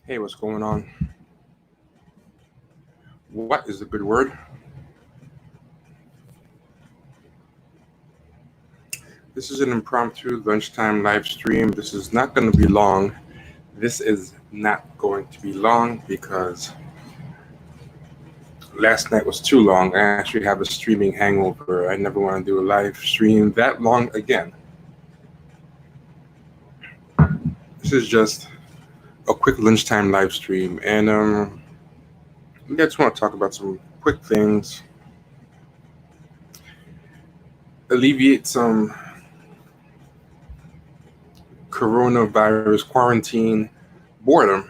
Hey, what's going on? What is a good word? This is an impromptu lunchtime live stream. This is not going to be long. This is not going to be long because last night was too long. I actually have a streaming hangover. I never want to do a live stream that long again. This is just a quick lunchtime live stream, and I just want to talk about some quick things, alleviate some coronavirus quarantine boredom.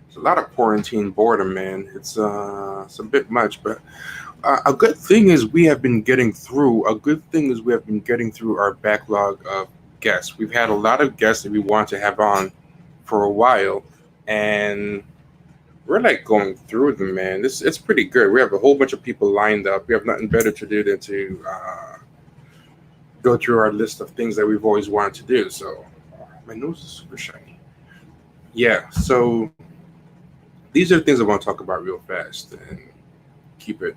There's a lot of quarantine boredom, man. It's a bit much, but a good thing is we have been getting through. A good thing is we have been getting through our backlog of guests. We've had a lot of guests that we want to have on for a while, and we're like going through them, man. It's pretty good. We have a whole bunch of people lined up. We have nothing better to do than to go through our list of things that we've always wanted to do. So my nose is super shiny. Yeah, so these are the things I want to talk about real fast and keep it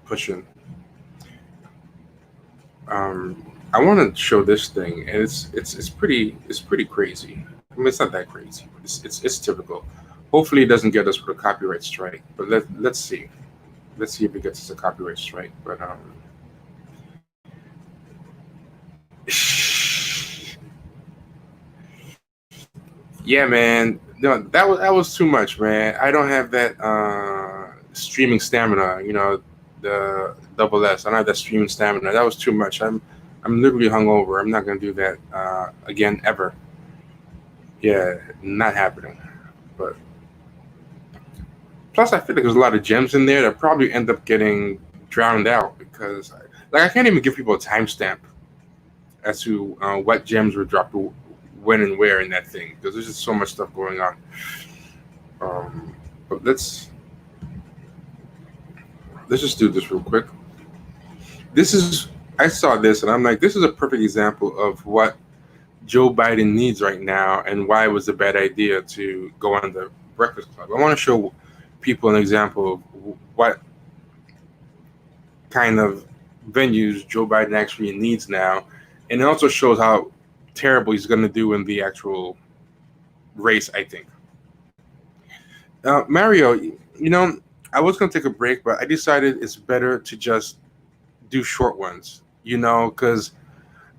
pushing. I want to show this thing, and it's pretty crazy. I mean, it's not that crazy, but it's typical. Hopefully, it doesn't get us with a copyright strike. But let's see. Let's see if it gets us a copyright strike. But yeah, man. No, that was too much, man. I don't have that streaming stamina. You know, the double S. I don't have that streaming stamina. That was too much. I'm literally hungover. I'm not gonna do that again ever. Yeah, not happening. But plus, I feel like there's a lot of gems in there that probably end up getting drowned out because, like, I can't even give people a timestamp as to what gems were dropped when and where in that thing because there's just so much stuff going on. But let's just do this real quick. I saw this and I'm like, this is a perfect example of what Joe Biden needs right now and why it was a bad idea to go on the Breakfast Club. I want to show people an example of what kind of venues Joe Biden actually needs now, and it also shows how terrible he's going to do in the actual race, I think. Mario, you know, I was going to take a break, but I decided it's better to just do short ones, you know, because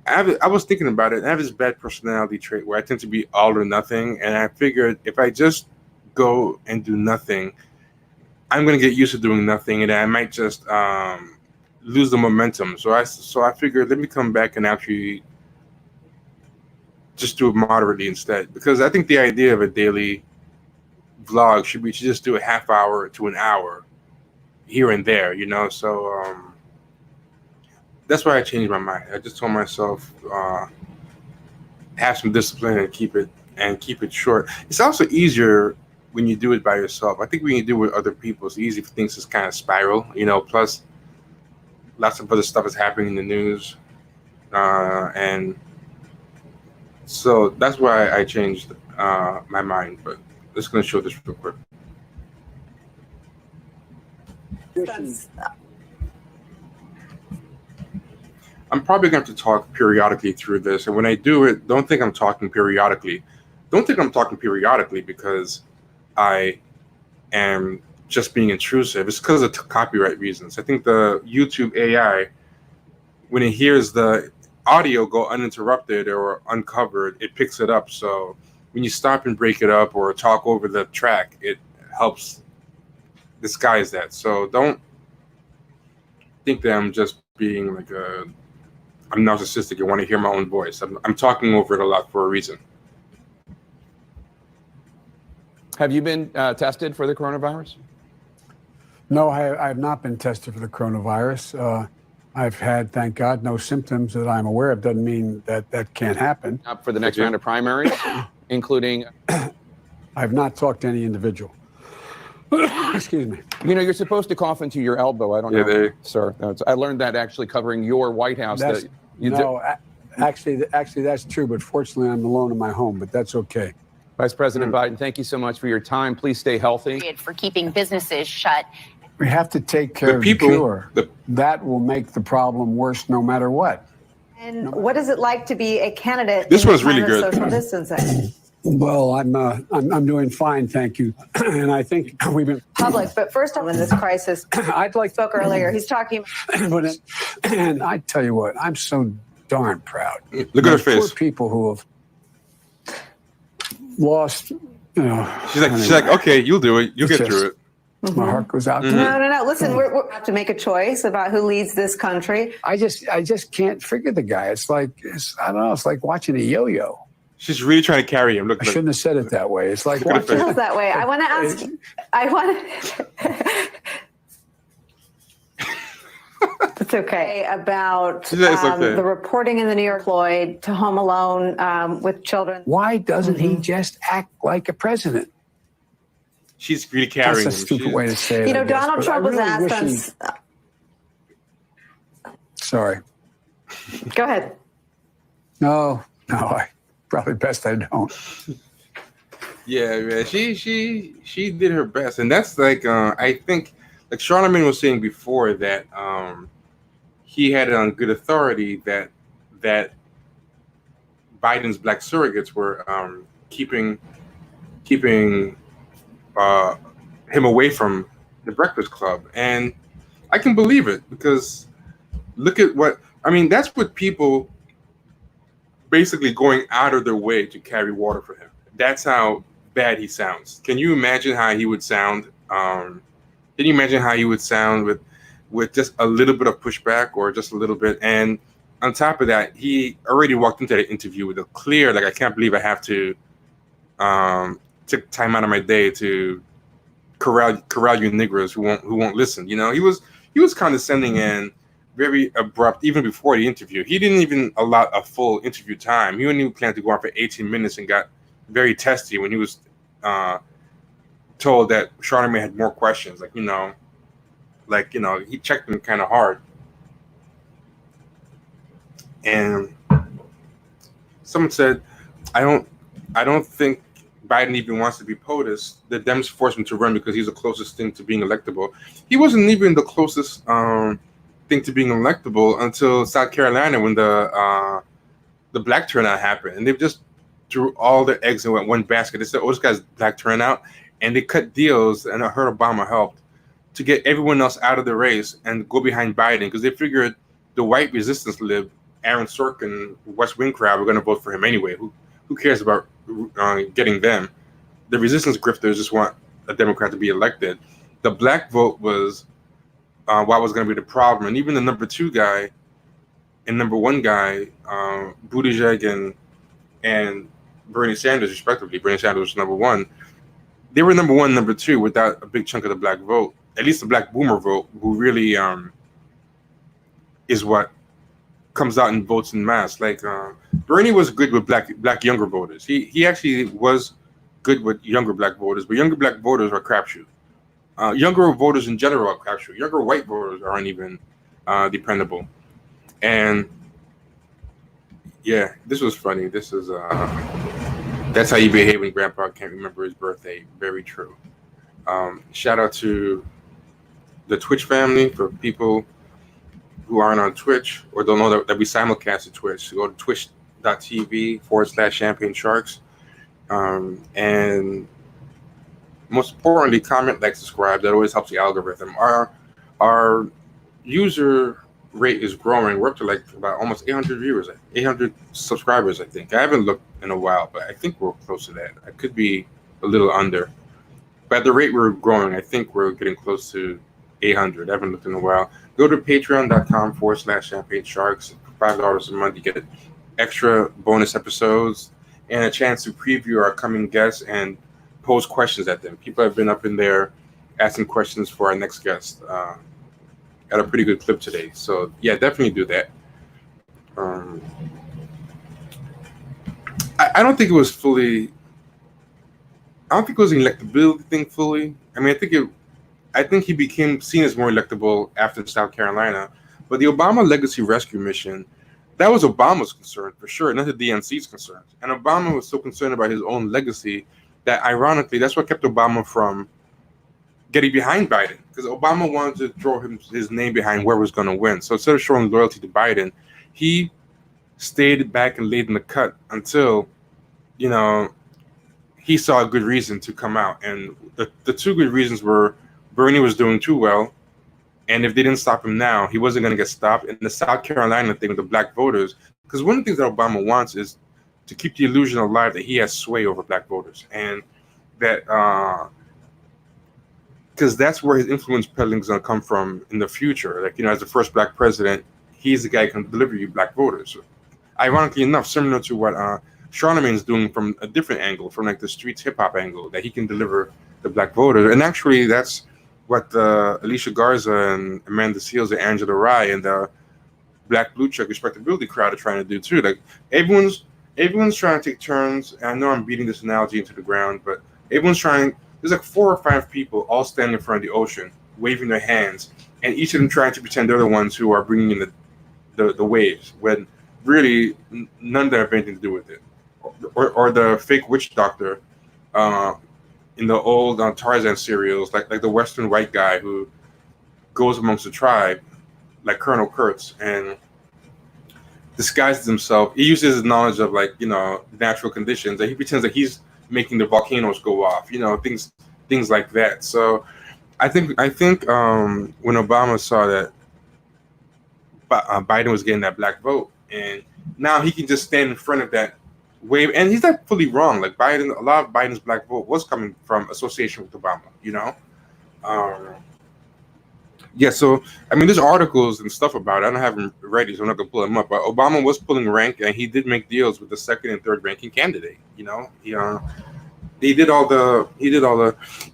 I was thinking about it. I have this bad personality trait where I tend to be all or nothing, and I figured if I just go and do nothing, I'm going to get used to doing nothing, and I might just lose the momentum. So I figured let me come back and actually just do it moderately instead, because I think the idea of a daily vlog should be to just do a half hour to an hour here and there, you know. So that's why I changed my mind. I just told myself have some discipline and keep it short. It's also easier when you do it by yourself. I think when you do it with other people, it's easy for things to kind of spiral, you know. Plus, lots of other stuff is happening in the news, and so that's why I changed my mind. But let's going to show this real quick. I'm probably going to have to talk periodically through this. And when I do it, don't think I'm talking periodically. Don't think I'm talking periodically because I am just being intrusive. It's because of copyright reasons. I think the YouTube AI, when it hears the audio go uninterrupted or uncovered, it picks it up. So when you stop and break it up or talk over the track, it helps disguise that. So don't think that I'm just being like I'm narcissistic. I want to hear my own voice. I'm talking over it a lot for a reason. Have you been tested for the coronavirus? No, I have not been tested for the coronavirus. I've had, thank God, no symptoms that I'm aware of. Doesn't mean that can't happen. Up for the next round of primaries, including... I have not talked to any individual. Excuse me. You know, you're supposed to cough into your elbow. I don't know, sir. I learned that actually covering your White House. Actually, that's true. But fortunately, I'm alone in my home. But that's okay. Vice President Biden, thank you so much for your time. Please stay healthy. For keeping businesses shut. We have to take care of the cure. That will make the problem worse no matter what. And what is it like to be a candidate? This in one's the time really of good. Social distancing. Well, I'm doing fine, thank you. And I think we've been Public, but first off, in this crisis, I'd like spoke earlier. He's talking. and I tell you what, I'm so darn proud. Look at her face. Poor people who have lost. She's like, okay, you'll do it. You'll get through it. My heart goes out to them. No. Listen, we have to make a choice about who leads this country. I just can't figure the guy. It's like I don't know. It's like watching a yo-yo. She's really trying to carry him. Look, I shouldn't have said it that way. It's like It feels that way. I want to ask. It's okay. About the reporting in the New York Floyd to Home Alone with children. Why doesn't he just act like a president? She's really carrying him. That's a stupid way to say it. Donald Trump was asked Sorry. Go ahead. No, I probably best I don't. Yeah, man. She did her best, and that's like I think, like Charlamagne was saying before, that he had it on good authority that Biden's black surrogates were keeping him away from the Breakfast Club, and I can believe it, because look at what I mean. That's what people basically going out of their way to carry water for him. That's how bad he sounds. Can you imagine how he would sound? Can you imagine how he would sound with just a little bit of pushback, or just a little bit? And on top of that, he already walked into the interview with a clear, like, I can't believe I have to take time out of my day to corral you niggers who won't listen. He was condescending and very abrupt even before the interview. He didn't even allow a full interview time. He only even planned to go on for 18 minutes and got very testy when he was told that Charlamagne had more questions. He checked him kind of hard. And someone said, I don't think Biden even wants to be POTUS. The Dems forced him to run because he's the closest thing to being electable. He wasn't even the closest thing to being electable until South Carolina, when the black turnout happened, and they just threw all their eggs in one basket. They said, "Oh, this guy's black turnout," and they cut deals. And I heard Obama helped to get everyone else out of the race and go behind Biden, because they figured the white resistance lib, Aaron Sorkin, West Wing crowd, were going to vote for him anyway. Who cares about getting them? The resistance grifters just want a Democrat to be elected. The black vote was what was going to be the problem. And even the number 2 guy and number 1 guy, Buttigieg and Bernie Sanders, respectively. Bernie Sanders was number 1. They were number 1, number 2 without a big chunk of the black vote, at least the black boomer vote, who really is what comes out and votes in mass. Like Bernie was good with black younger voters. He actually was good with younger black voters, but younger black voters are crapshoot. Younger voters in general are crapshoot. Younger white voters aren't even dependable. And yeah, this was funny. This is that's how you behave when Grandpa can't remember his birthday. Very true. Shout out to the Twitch family. For people who aren't on Twitch or don't know that we simulcast at Twitch, so go to twitch.tv/Champagne Sharks. And most importantly, comment, like, subscribe. That always helps the algorithm. Our user rate is growing. We're up to like about almost 800 viewers, 800 subscribers, I think. I haven't looked in a while, but I think we're close to that. I could be a little under. But at the rate we're growing, I think we're getting close to 800. I haven't looked in a while. Go to patreon.com/Champagne Sharks. $5 a month. You get extra bonus episodes and a chance to preview our coming guests and pose questions at them. People have been up in there asking questions for our next guest. Got a pretty good clip today. So yeah, definitely do that. I don't think it was fully. I don't think it was an electability thing fully. I mean, I think he became seen as more electable after South Carolina. But the Obama Legacy Rescue Mission, That was Obama's concern for sure, not the DNC's concerns. And Obama was so concerned about his own legacy that, ironically, that's what kept Obama from getting behind Biden, because Obama wanted to throw his name behind whoever was going to win. So instead of showing loyalty to Biden, he stayed back and laid in the cut until, he saw a good reason to come out. And the two good reasons were Bernie was doing too well, and if they didn't stop him now, he wasn't going to get stopped. And the South Carolina thing with the black voters, because one of the things that Obama wants is to keep the illusion alive that he has sway over black voters, and that because that's where his influence peddling is going to come from in the future. Like, as the first black president, he's the guy who can deliver you black voters. Ironically enough, similar to what Charlemagne's doing from a different angle, from like the streets hip hop angle, that he can deliver the black voters. And actually, that's what Alicia Garza and Amanda Seales and Angela Rye and the Black Blue Check Respectability crowd are trying to do too. Like, everyone's trying to take turns. And I know I'm beating this analogy into the ground, but everyone's trying. There's like 4 or 5 people all standing in front of the ocean, waving their hands, and each of them trying to pretend they're the ones who are bringing in the waves, when really none of them have anything to do with it. Or the fake witch doctor in the old Tarzan serials, like the Western white guy who goes amongst the tribe, like Colonel Kurtz, and disguises himself. He uses his knowledge of natural conditions, and he pretends that he's making the volcanoes go off, things like that. So I think when Obama saw that Biden was getting that black vote, and now he can just stand in front of that wave, and he's not fully wrong. Like, a lot of Biden's black vote was coming from association with Obama, Yeah, so I mean, there's articles and stuff about it. I don't have them ready, so I'm not gonna pull them up. But Obama was pulling rank, and he did make deals with the second and third ranking candidate. He did all the.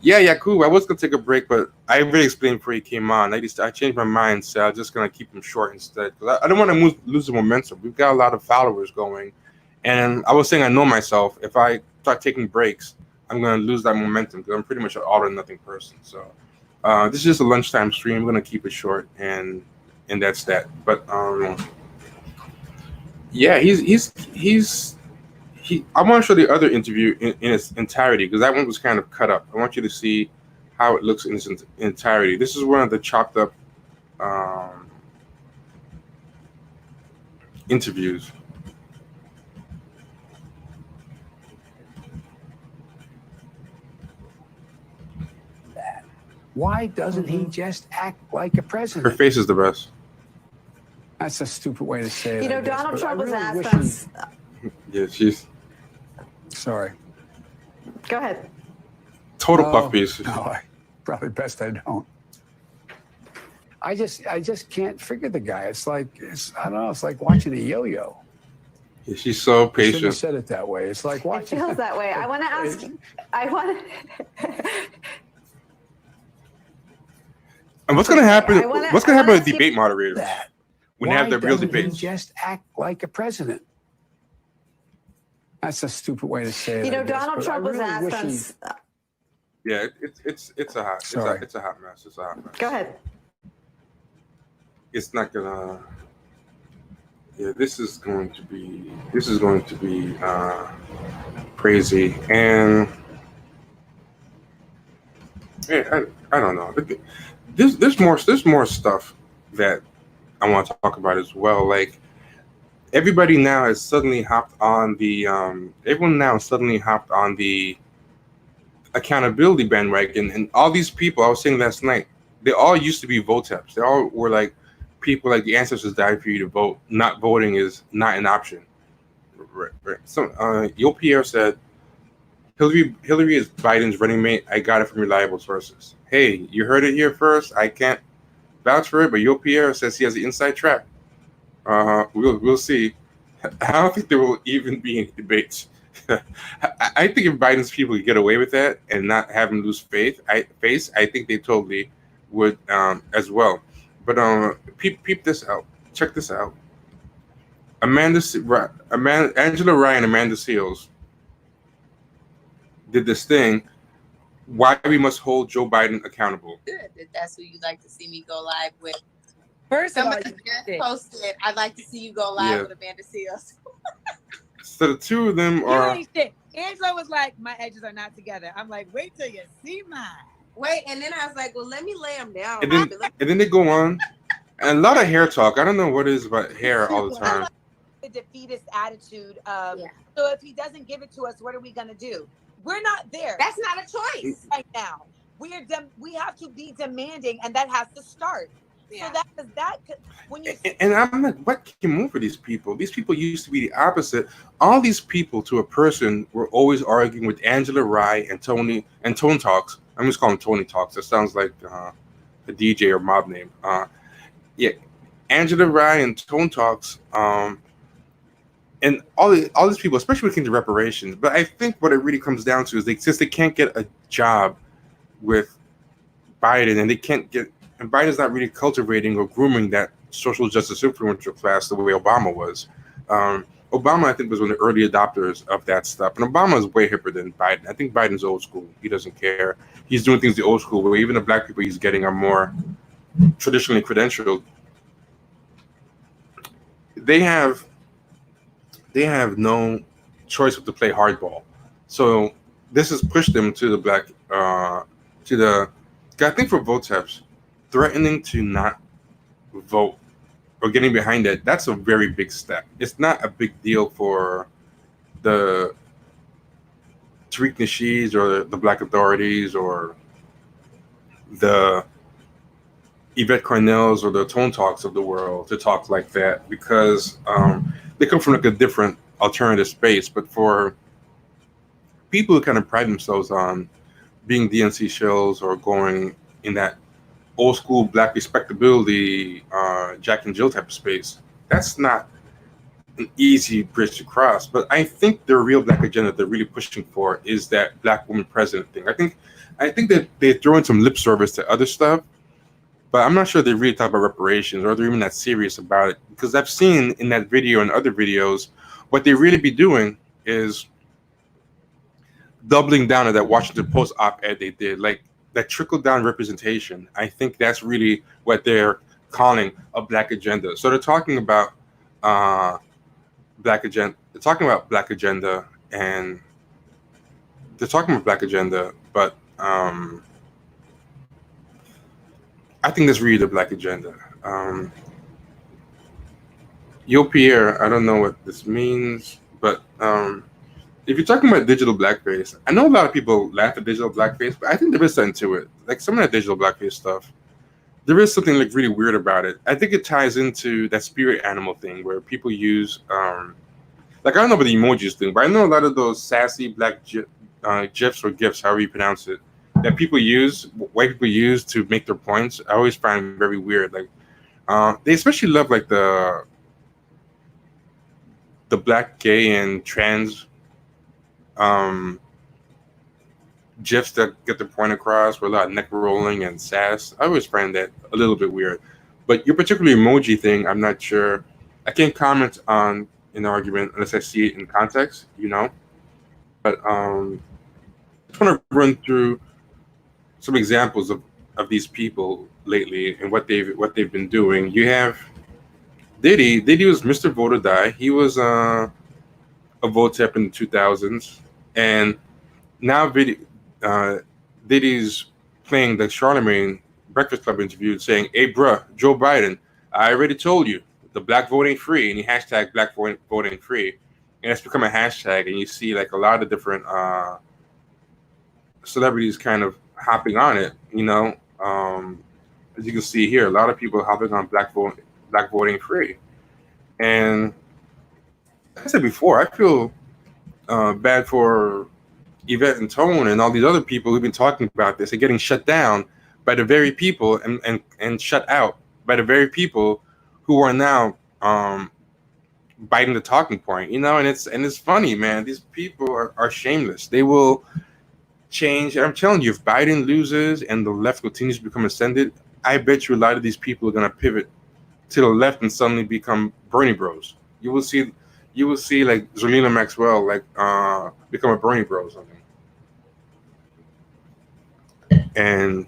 Yeah, cool. I was gonna take a break, but I already explained before he came on. I changed my mind, so I'm just gonna keep him short instead, because I don't want to lose the momentum. We've got a lot of followers going, and I was saying, I know myself. If I start taking breaks, I'm gonna lose that momentum, because I'm pretty much an all or nothing person. So. This is just a lunchtime stream. I'm gonna keep it short, and that's that. But yeah, I want to show the other interview in its entirety, because that one was kind of cut up. I want you to see how it looks in its entirety. This is one of the chopped up interviews. Why doesn't he just act like a president? Her face is the best. That's a stupid way to say it. Donald Trump was asked us. Yeah, she's. Sorry. Go ahead. Total puff piece. No, probably best I don't. I just can't figure the guy. I don't know. It's like watching a yo-yo. Yeah, she's so patient. I shouldn't have said it that way. It's like watching. It feels that way. I want to ask. And what's going to happen? What's going to happen with debate moderators when they have their real debates? He just act like a president. That's a stupid way to say it. Donald Trump was asked us. Yeah, it's a hot. It's a hot mess. It's a hot mess. Go ahead. It's not gonna. Yeah, this is going to be crazy, and yeah, I don't know. There's more stuff that I want to talk about as well. Like, everybody now has suddenly hopped on the accountability bandwagon, and all these people I was saying last night, they all used to be voteps. They all were like people like the ancestors died for you to vote. Not voting is not an option. Right. So Yo Pierre said, Hillary is Biden's running mate. I got it from reliable sources. Hey, you heard it here first. I can't vouch for it, but Yo Pierre says he has the inside track. We'll see. I don't think there will even be any debates. I think if Biden's people could get away with that and not have him lose face, I think they totally would as well. But peep this out. Check this out. Angela Rye and Amanda Seales did this thing. Why we must hold Joe Biden accountable. Good. That's who you like to see me go live with. First of all, Somebody just posted, I'd like to see you go live with Amanda Seals. So the two of them are. You ain't shit. Angela was like, my edges are not together. I'm like, wait till you see mine. Wait, and then I was like, well, let me lay them down. And then they go on. And a lot of hair talk. I don't know what it is about hair all the time. The defeatist attitude of, so if he doesn't give it to us, what are we going to do? We're not there. That's not a choice right now. We have to be demanding, and that has to start. So when you and I'm like, what came over these people? These people used to be the opposite. All these people, to a person, were always arguing with Angela Rye and Tony and Tone Talks. I'm just calling Tony Talks. That sounds like a DJ or mob name. Angela Rye and Tone Talks, and all these people, especially when it came to reparations. But I think what it really comes down to is since they can't get a job with Biden, and Biden's not really cultivating or grooming that social justice influential class the way Obama was. Obama, I think, was one of the early adopters of that stuff. And Obama is way hipper than Biden. I think Biden's old school. He doesn't care. He's doing things the old school way. Even the black people he's getting are more traditionally credentialed. They have no choice but to play hardball. So this has pushed them to the I think for vote thefts, threatening to not vote or getting behind it, that's a very big step. It's not a big deal for the Tariq Nasheeds or the black authorities or the Yvette Cornells or the Tone Talks of the world to talk like that, because they come from like a different alternative space. But for people who kind of pride themselves on being DNC shills or going in that old school black respectability, Jack and Jill type of space, that's not an easy bridge to cross. But I think the real black agenda they're really pushing for is that black woman president thing. I think that they throw in some lip service to other stuff, but I'm not sure they really talk about reparations or they're even that serious about it. Because I've seen in that video and other videos, what they really be doing is doubling down on that Washington Post op-ed they did, like that trickle-down representation. I think that's really what they're calling a black agenda. So they're talking about black agenda. They're talking about black agenda, and they're talking about black agenda, but I think that's really the black agenda. Yo, Pierre, I don't know what this means, but if you're talking about digital blackface, I know a lot of people laugh at digital blackface, but I think there is something to it. Like some of that digital blackface stuff, there is something like really weird about it. I think it ties into that spirit animal thing where people use, like I don't know about the emojis thing, but I know a lot of those sassy black GIFs or GIFs, however you pronounce it, that people use, white people use to make their points. I always find very weird. Like they especially love like the black, gay, and trans GIFs that get their point across with a lot of neck rolling and sass. I always find that a little bit weird. But your particular emoji thing, I'm not sure. I can't comment on an argument unless I see it in context, you know. But I just want to run through some examples of these people lately and what they've been doing. You have Diddy. Diddy was Mr. Vote or Die. He was a vote tap in the 2000s, and now Diddy's playing the Charlemagne Breakfast Club interview, saying, "Hey, bruh, Joe Biden, I already told you the black vote ain't free," and he hashtag black vote ain't free, and it's become a hashtag, and you see like a lot of different celebrities kind of hopping on it, you know. As you can see here, a lot of people hopping on black vote ain't free, and like I said before, I feel bad for Yvette and Tone and all these other people who've been talking about this and getting shut down by the very people and shut out by the very people who are now biting the talking point, you know. And it's funny, man. These people are shameless. They will change. I'm telling you, if Biden loses and the left continues to become ascended, I bet you a lot of these people are going to pivot to the left and suddenly become Bernie bros. You will see like Zolina Maxwell like become a Bernie bro or something, and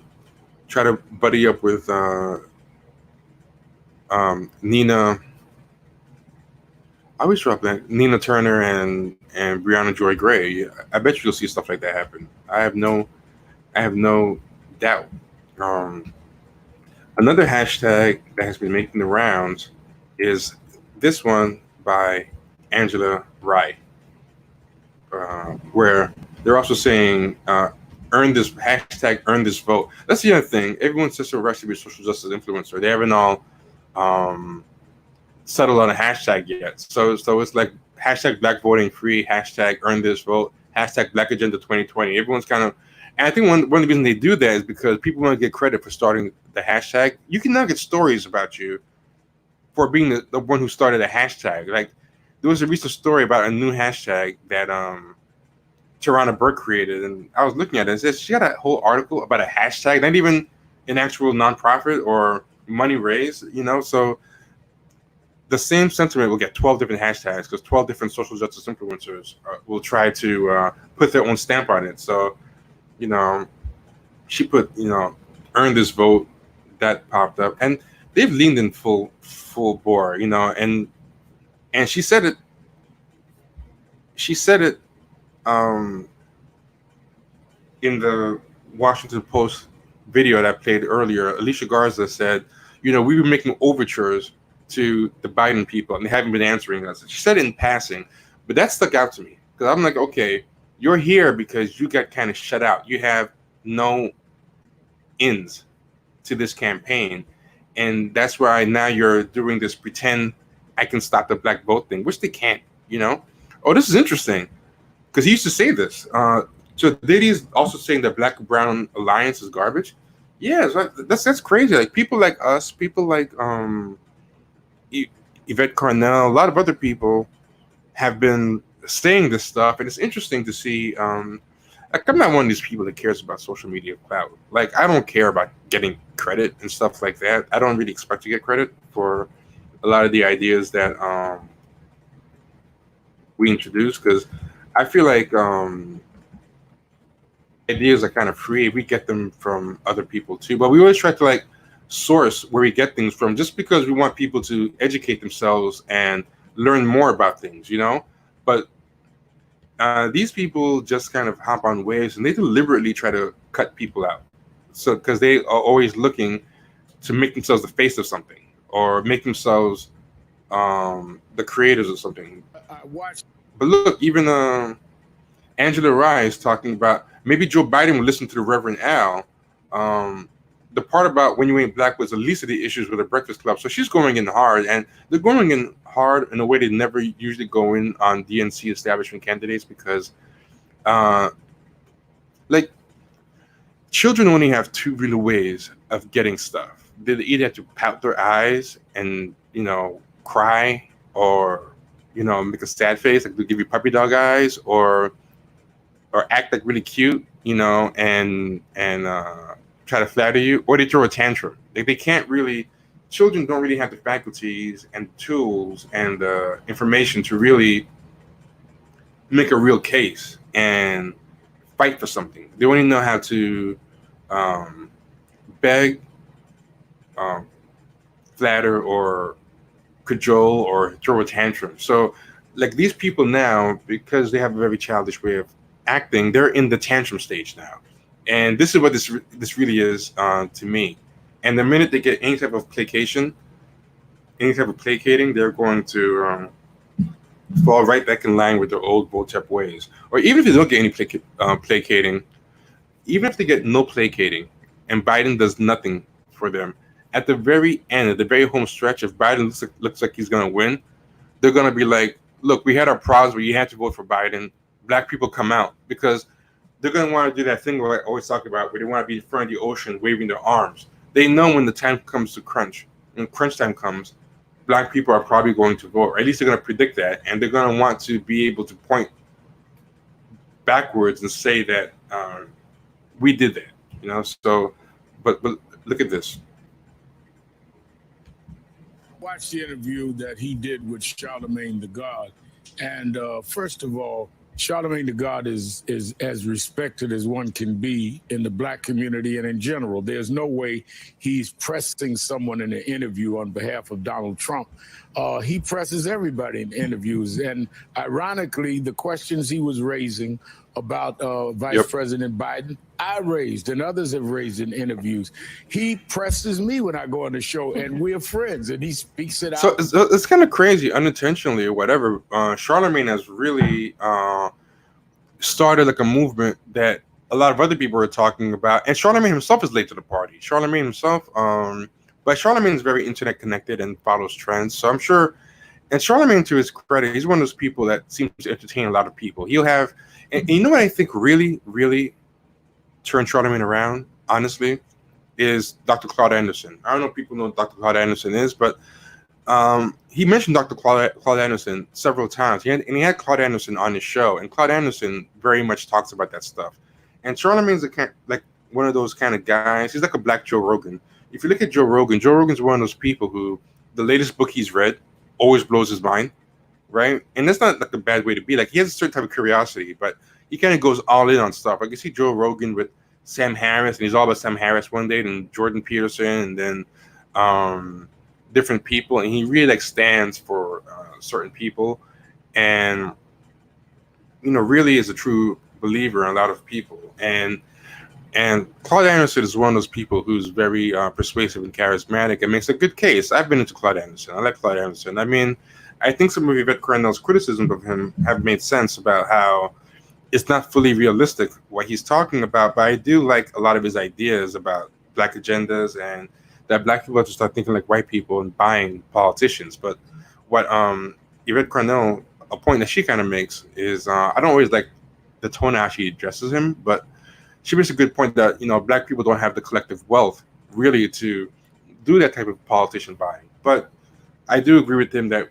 try to buddy up with Nina. I always drop that Nina Turner and Brianna Joy Gray. I bet you'll see stuff like that happen. I have no doubt. Another hashtag that has been making the rounds is this one by Angela Rye, where they're also saying earn this hashtag, earn this vote. That's the other thing. Everyone's such a rush to be a social justice influencer. They haven't all settled on a hashtag yet. So it's like hashtag Black Voting Free, hashtag earn this vote, hashtag Black Agenda 2020. Everyone's kind of, and I think one of the reasons they do that is because people want to get credit for starting the hashtag. You can now get stories about you for being the one who started a hashtag. Like there was a recent story about a new hashtag that Tarana Burke created, and I was looking at it and says she had a whole article about a hashtag, not even an actual nonprofit or money raised, so the same sentiment will get 12 different hashtags because 12 different social justice influencers will try to put their own stamp on it. So, she put, earn this vote, that popped up, and they've leaned in full bore, and she said it. She said it in the Washington Post video that I played earlier. Alicia Garza said, we've been making overtures to the Biden people, and they haven't been answering us. She said it in passing, but that stuck out to me because I'm like, okay, you're here because you got kind of shut out. You have no ends to this campaign, and that's why now you're doing this pretend I can stop the black vote thing, which they can't. Oh, this is interesting because he used to say this. So Diddy's also saying that Black Brown Alliance is garbage. Yeah, that's crazy. Like people like us, people like Yvette Carnell, a lot of other people have been saying this stuff, and it's interesting to see. Like I'm not one of these people that cares about social media clout. Like I don't care about getting credit and stuff like that. I don't really expect to get credit for a lot of the ideas that we introduce because I feel like ideas are kind of free. We get them from other people too, but we always try to source where we get things from just because we want people to educate themselves and learn more about things, but these people just kind of hop on waves and they deliberately try to cut people out. So because they are always looking to make themselves the face of something or make themselves the creators of something. But look, even Angela Rye is talking about maybe Joe Biden would listen to the Reverend Al. The part about when you ain't black was the least of the issues with the Breakfast Club. So she's going in hard, and they're going in hard in a way they never usually go in on DNC establishment candidates because, children only have two real ways of getting stuff. They either have to pout their eyes and, cry or, make a sad face, like they'll give you puppy dog eyes or act like really cute, and try to flatter you, or they throw a tantrum. They can't really, children don't really have the faculties and tools and information to really make a real case and fight for something. They only know how to beg, flatter, or cajole, or throw a tantrum. So these people now, because they have a very childish way of acting, they're in the tantrum stage now. And this is what this really is to me. And the minute they get any type of placation, any type of placating, they're going to fall right back in line with their old Voltep ways. Or even if they don't get any placating, even if they get no placating and Biden does nothing for them, at the very end, at the very home stretch, if Biden looks like he's going to win, they're going to be like, look, we had our problems where you had to vote for Biden. Black people come out because they're going to want to do that thing where I always talk about, where they want to be in front of the ocean waving their arms. They know when the time comes to crunch, when crunch time comes, black people are probably going to vote, or at least they're going to predict that, and they're going to want to be able to point backwards and say that we did that, So, but look at this. Watch the interview that he did with Charlemagne the God, and first of all, Charlamagne the God is as respected as one can be in the Black community and in general. There's no way he's pressing someone in an interview on behalf of Donald Trump. He presses everybody in interviews. And ironically, the questions he was raising about Vice President Biden, I raised and others have raised in interviews. He presses me when I go on the show, and we're friends, and he speaks it out. So it's kind of crazy, unintentionally or whatever. Charlamagne has really started like a movement that a lot of other people are talking about, and Charlamagne himself is late to the party. Charlamagne himself, but Charlamagne is very internet connected and follows trends, so I'm sure. And Charlamagne, to his credit, he's one of those people that seems to entertain a lot of people. He'll have, and you know what I think really, really turned Charlamagne around, honestly, is Dr. Claude Anderson. I don't know if people know who Dr. Claude Anderson is, but he mentioned Dr. Claude Anderson several times. He had Claude Anderson on his show, and Claude Anderson very much talks about that stuff. And Charlamagne's like one of those kind of guys. He's like a Black Joe Rogan. If you look at Joe Rogan's one of those people who the latest book he's read always blows his mind, right? And that's not like a bad way to be. Like, he has a certain type of curiosity, but he kind of goes all in on stuff. Like, you see Joe Rogan with Sam Harris, and he's all about Sam Harris one day, and Jordan Peterson, and then different people, and he really like stands for certain people, and really is a true believer in a lot of people. And Claude Anderson is one of those people who's very persuasive and charismatic and makes a good case. I've been into Claude Anderson. I like Claude Anderson. I mean, I think some of Yvette Carnell's criticisms of him have made sense about how it's not fully realistic what he's talking about, but I do like a lot of his ideas about Black agendas and that Black people have to start thinking like white people and buying politicians. But what Yvette Carnell, a point that she kind of makes is, I don't always like the tone how she addresses him, but she makes a good point that, Black people don't have the collective wealth really to do that type of politician buying. But I do agree with him that,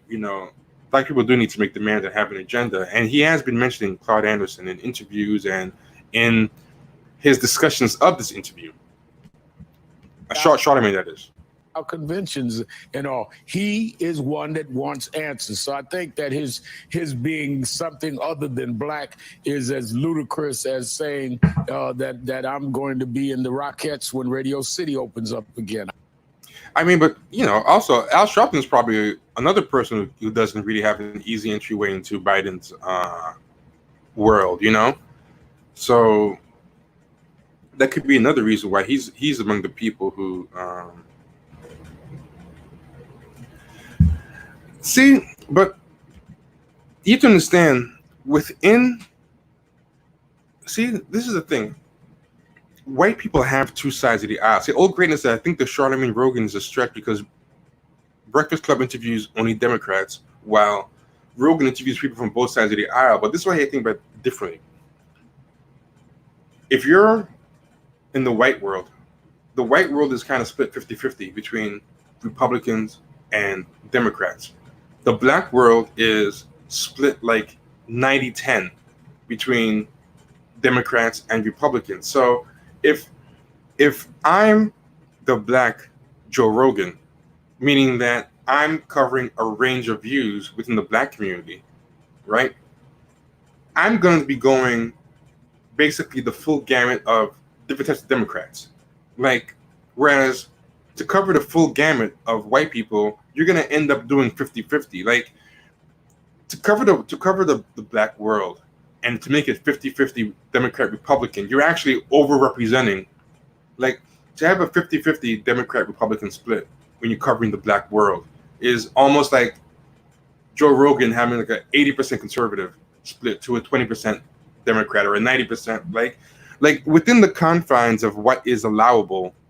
Black people do need to make demands and have an agenda. And he has been mentioning Claude Anderson in interviews and in his discussions of this interview. Charlamagne, that is. Our conventions and all. He is one that wants answers. So I think that his being something other than Black is as ludicrous as saying that I'm going to be in the Rockettes when Radio City opens up again. I mean, but also Al Sharpton is probably another person who doesn't really have an easy entryway into Biden's world, So that could be another reason why he's among the people who see. But you have to understand, this is the thing. White people have two sides of the aisle. See, old greatness that I think the Charlamagne Rogan is a stretch, because Breakfast Club interviews only Democrats, while Rogan interviews people from both sides of the aisle. But this is why I think about it differently. If you're in the white world is kind of split 50-50 between Republicans and Democrats. The Black world is split like 90-10 between Democrats and Republicans. So if I'm the Black Joe Rogan, meaning that I'm covering a range of views within the Black community, right? I'm going to be going basically the full gamut of different types of Democrats. Like, whereas to cover the full gamut of white people, you're going to end up doing 50-50. Like, to cover the Black world and to make it 50-50 Democrat Republican, you're actually overrepresenting. Like, to have a 50-50 Democrat Republican split when you're covering the Black world is almost like Joe Rogan having like an 80% conservative split to a 20% Democrat or a 90%. Like within the confines of what is allowable,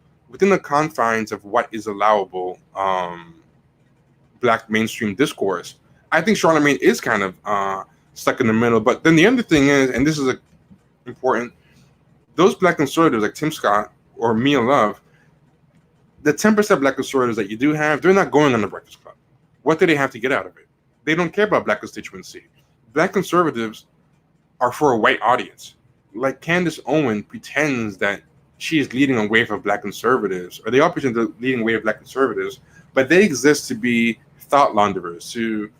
Black mainstream discourse, I think Charlamagne is kind of stuck in the middle. But then the other thing is, and this is important, those Black conservatives like Tim Scott or Mia Love, the 10% Black conservatives that you do have, they're not going on the Breakfast Club. What do they have to get out of it? They don't care about Black constituency. Black conservatives are for a white audience. Like Candace Owen pretends that she is leading a wave of Black conservatives, or they are pretending to leading a wave of Black conservatives, but they exist to be thought launderers, to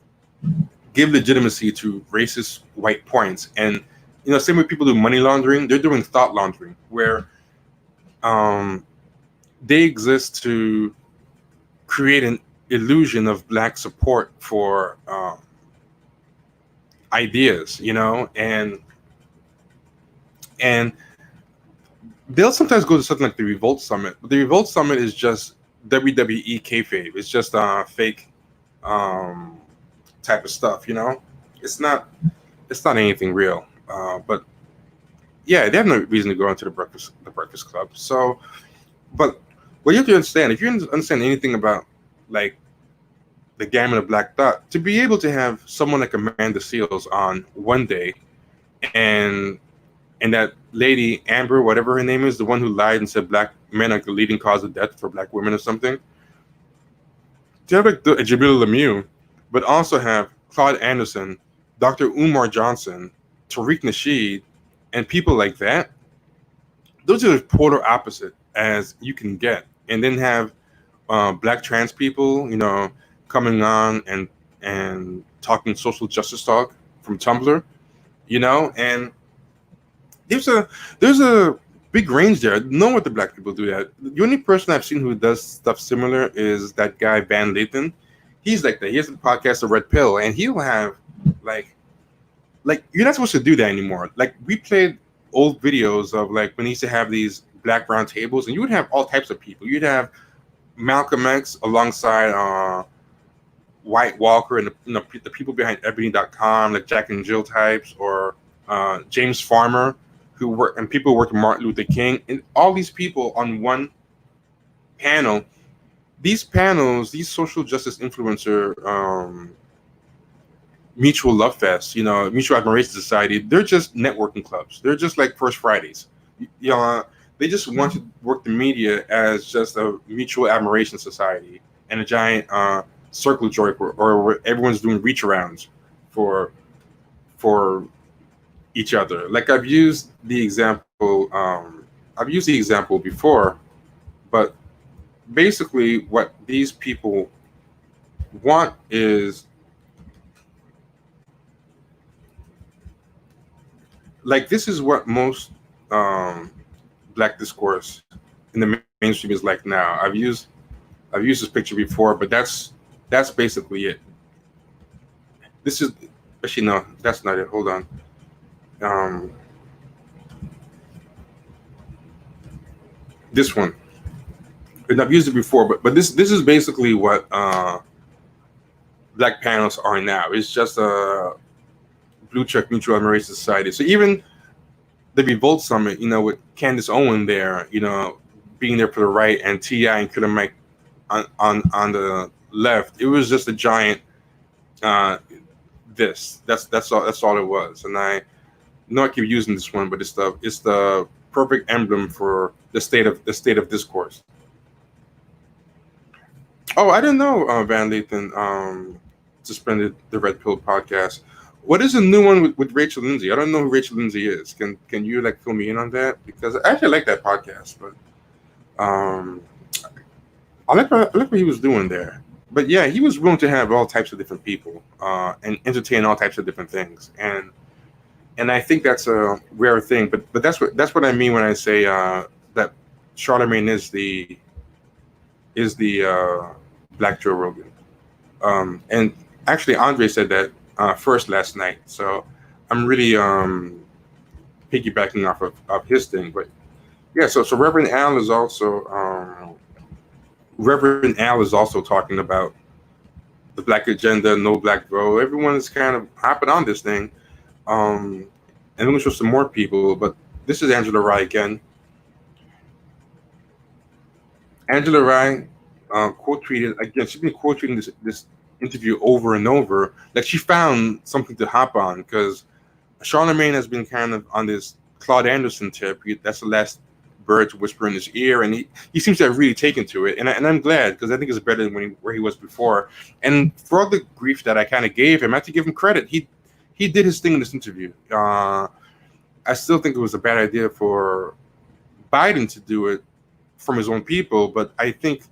give legitimacy to racist white points. And same way people do money laundering, they're doing thought laundering, where they exist to create an illusion of black support for ideas, and they'll sometimes go to something like the Revolt Summit. The Revolt Summit is just WWE kayfabe. It's just fake type of stuff, It's not anything real. But yeah, they have no reason to go into the Breakfast Club. So, but what you have to understand, if you understand anything about like the gamut of Black Thought, to be able to have someone like Amanda Seales on one day, and that lady Amber, whatever her name is, the one who lied and said black men are the leading cause of death for black women or something, to have like Jamila Lemieux, but also have Claude Anderson, Dr. Umar Johnson, Tariq Nasheed, and people like that, those are the polar opposite as you can get. And then have black trans people, coming on and talking social justice talk from Tumblr, and there's a big range there. No other black people do that. The only person I've seen who does stuff similar is that guy Van Lathan. He's like that. He has a podcast, The Red Pill, and he'll have like you're not supposed to do that anymore. Like, we played old videos of like when he used to have these black round tables, and you would have all types of people. You'd have Malcolm X alongside White Walker and the people behind Ebony.com, like Jack and Jill types, or James Farmer, people who worked with Martin Luther King, and all these people on one panel. These panels, these social justice influencer mutual love fests, mutual admiration society, they're just networking clubs. They're just like First Fridays. They just want to work the media as just a mutual admiration society and a giant circle jerk, or where everyone's doing reach arounds for each other. Like, I've used the example before, but basically what these people want is like, this is what most black discourse in the mainstream is like now. I've used this picture before, but that's basically it. This is actually, no, that's not it. Hold on. This one, and I've used it before, but this is basically what black panels are now. It's just a blue check mutual admiration society. So even the Revolt Summit, with Candace Owen there, being there for the right, and T.I. and Killer Mike on the left, it was just a giant that's all it was. And I know I keep using this one, but it's the perfect emblem for the state of discourse. Oh, I didn't know Van Lathan suspended the Red Pill podcast. What is the new one with Rachel Lindsay? I don't know who Rachel Lindsay is. Can you like fill me in on that? Because I actually like that podcast, but I like what he was doing there. But yeah, he was willing to have all types of different people and entertain all types of different things, and I think that's a rare thing. But that's what I mean when I say that Charlemagne is the Black Joe Rogan. And actually, Andre said that first last night, so I'm really piggybacking off of his thing. But yeah, so Reverend Al is also talking about the Black agenda, no black vote. Everyone is kind of hopping on this thing, and I'm going to show some more people. But this is Angela Rye again. Angela Rye quote tweeted again. She's been quote tweeting this interview over and over. Like, she found something to hop on, because Charlemagne has been kind of on this Claude Anderson tip. That's the last bird to whisper in his ear, and he seems to have really taken to it, and I'm glad, because I think it's better than where he was before. And for all the grief that I kind of gave him, I have to give him credit. He did his thing in this interview. I still think it was a bad idea for Biden to do it from his own people, but I think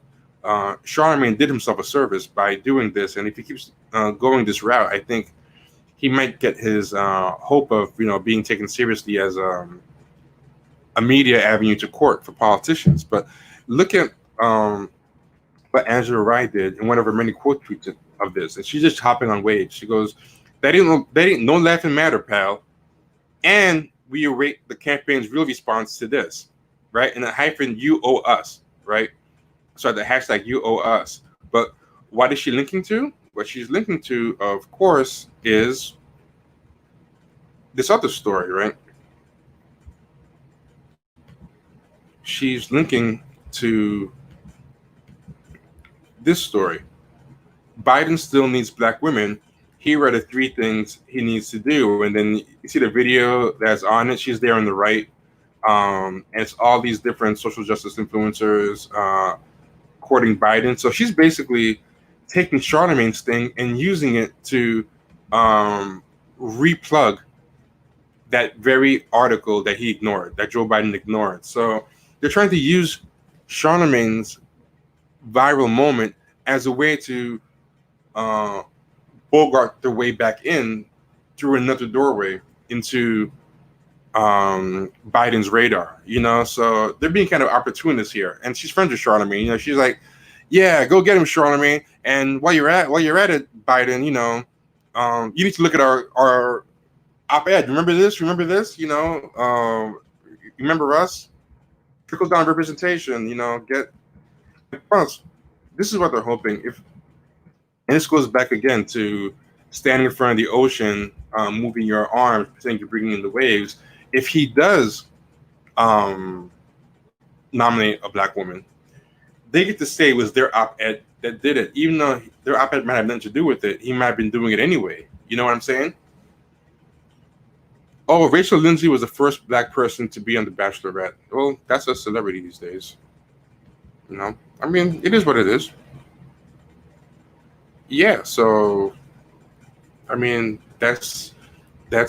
Charlemagne did himself a service by doing this, and if he keeps going this route, I think he might get his hope of being taken seriously as a media avenue to court for politicians. But look at what Angela Rye did in one of her many quote tweets of this, and she's just hopping on waves. She goes, "That ain't no laughing matter, pal," and we await the campaign's real response to this, right? And a hyphen, you owe us, right? So the hashtag you owe us. But what is she linking to? What she's linking to, of course, is this other story, right? She's linking to this story. Biden still needs black women. Here are the 3 things he needs to do. And then you see the video that's on it. She's there on the right. And it's all these different social justice influencers courting Biden. So she's basically taking Charlamagne's thing and using it to replug that very article that he ignored, that Joe Biden ignored. So they're trying to use Charlamagne's viral moment as a way to bogart their way back in through another doorway into Biden's radar, so they're being kind of opportunists here. And she's friends with Charlamagne. She's like, yeah, go get him, Charlamagne. And while you're at it, Biden, you need to look at our op-ed. Remember this? Remember us? Trickle down representation, get plus. This is what they're hoping. And this goes back again to standing in front of the ocean, moving your arms, pretending you're bringing in the waves. If he does nominate a black woman, they get to say it was their op-ed that did it. Even though their op-ed might have nothing to do with it, he might have been doing it anyway. You know what I'm saying? Oh, Rachel Lindsay was the first black person to be on The Bachelorette. Well, that's a celebrity these days. I mean, it is what it is. Yeah, so I mean, that's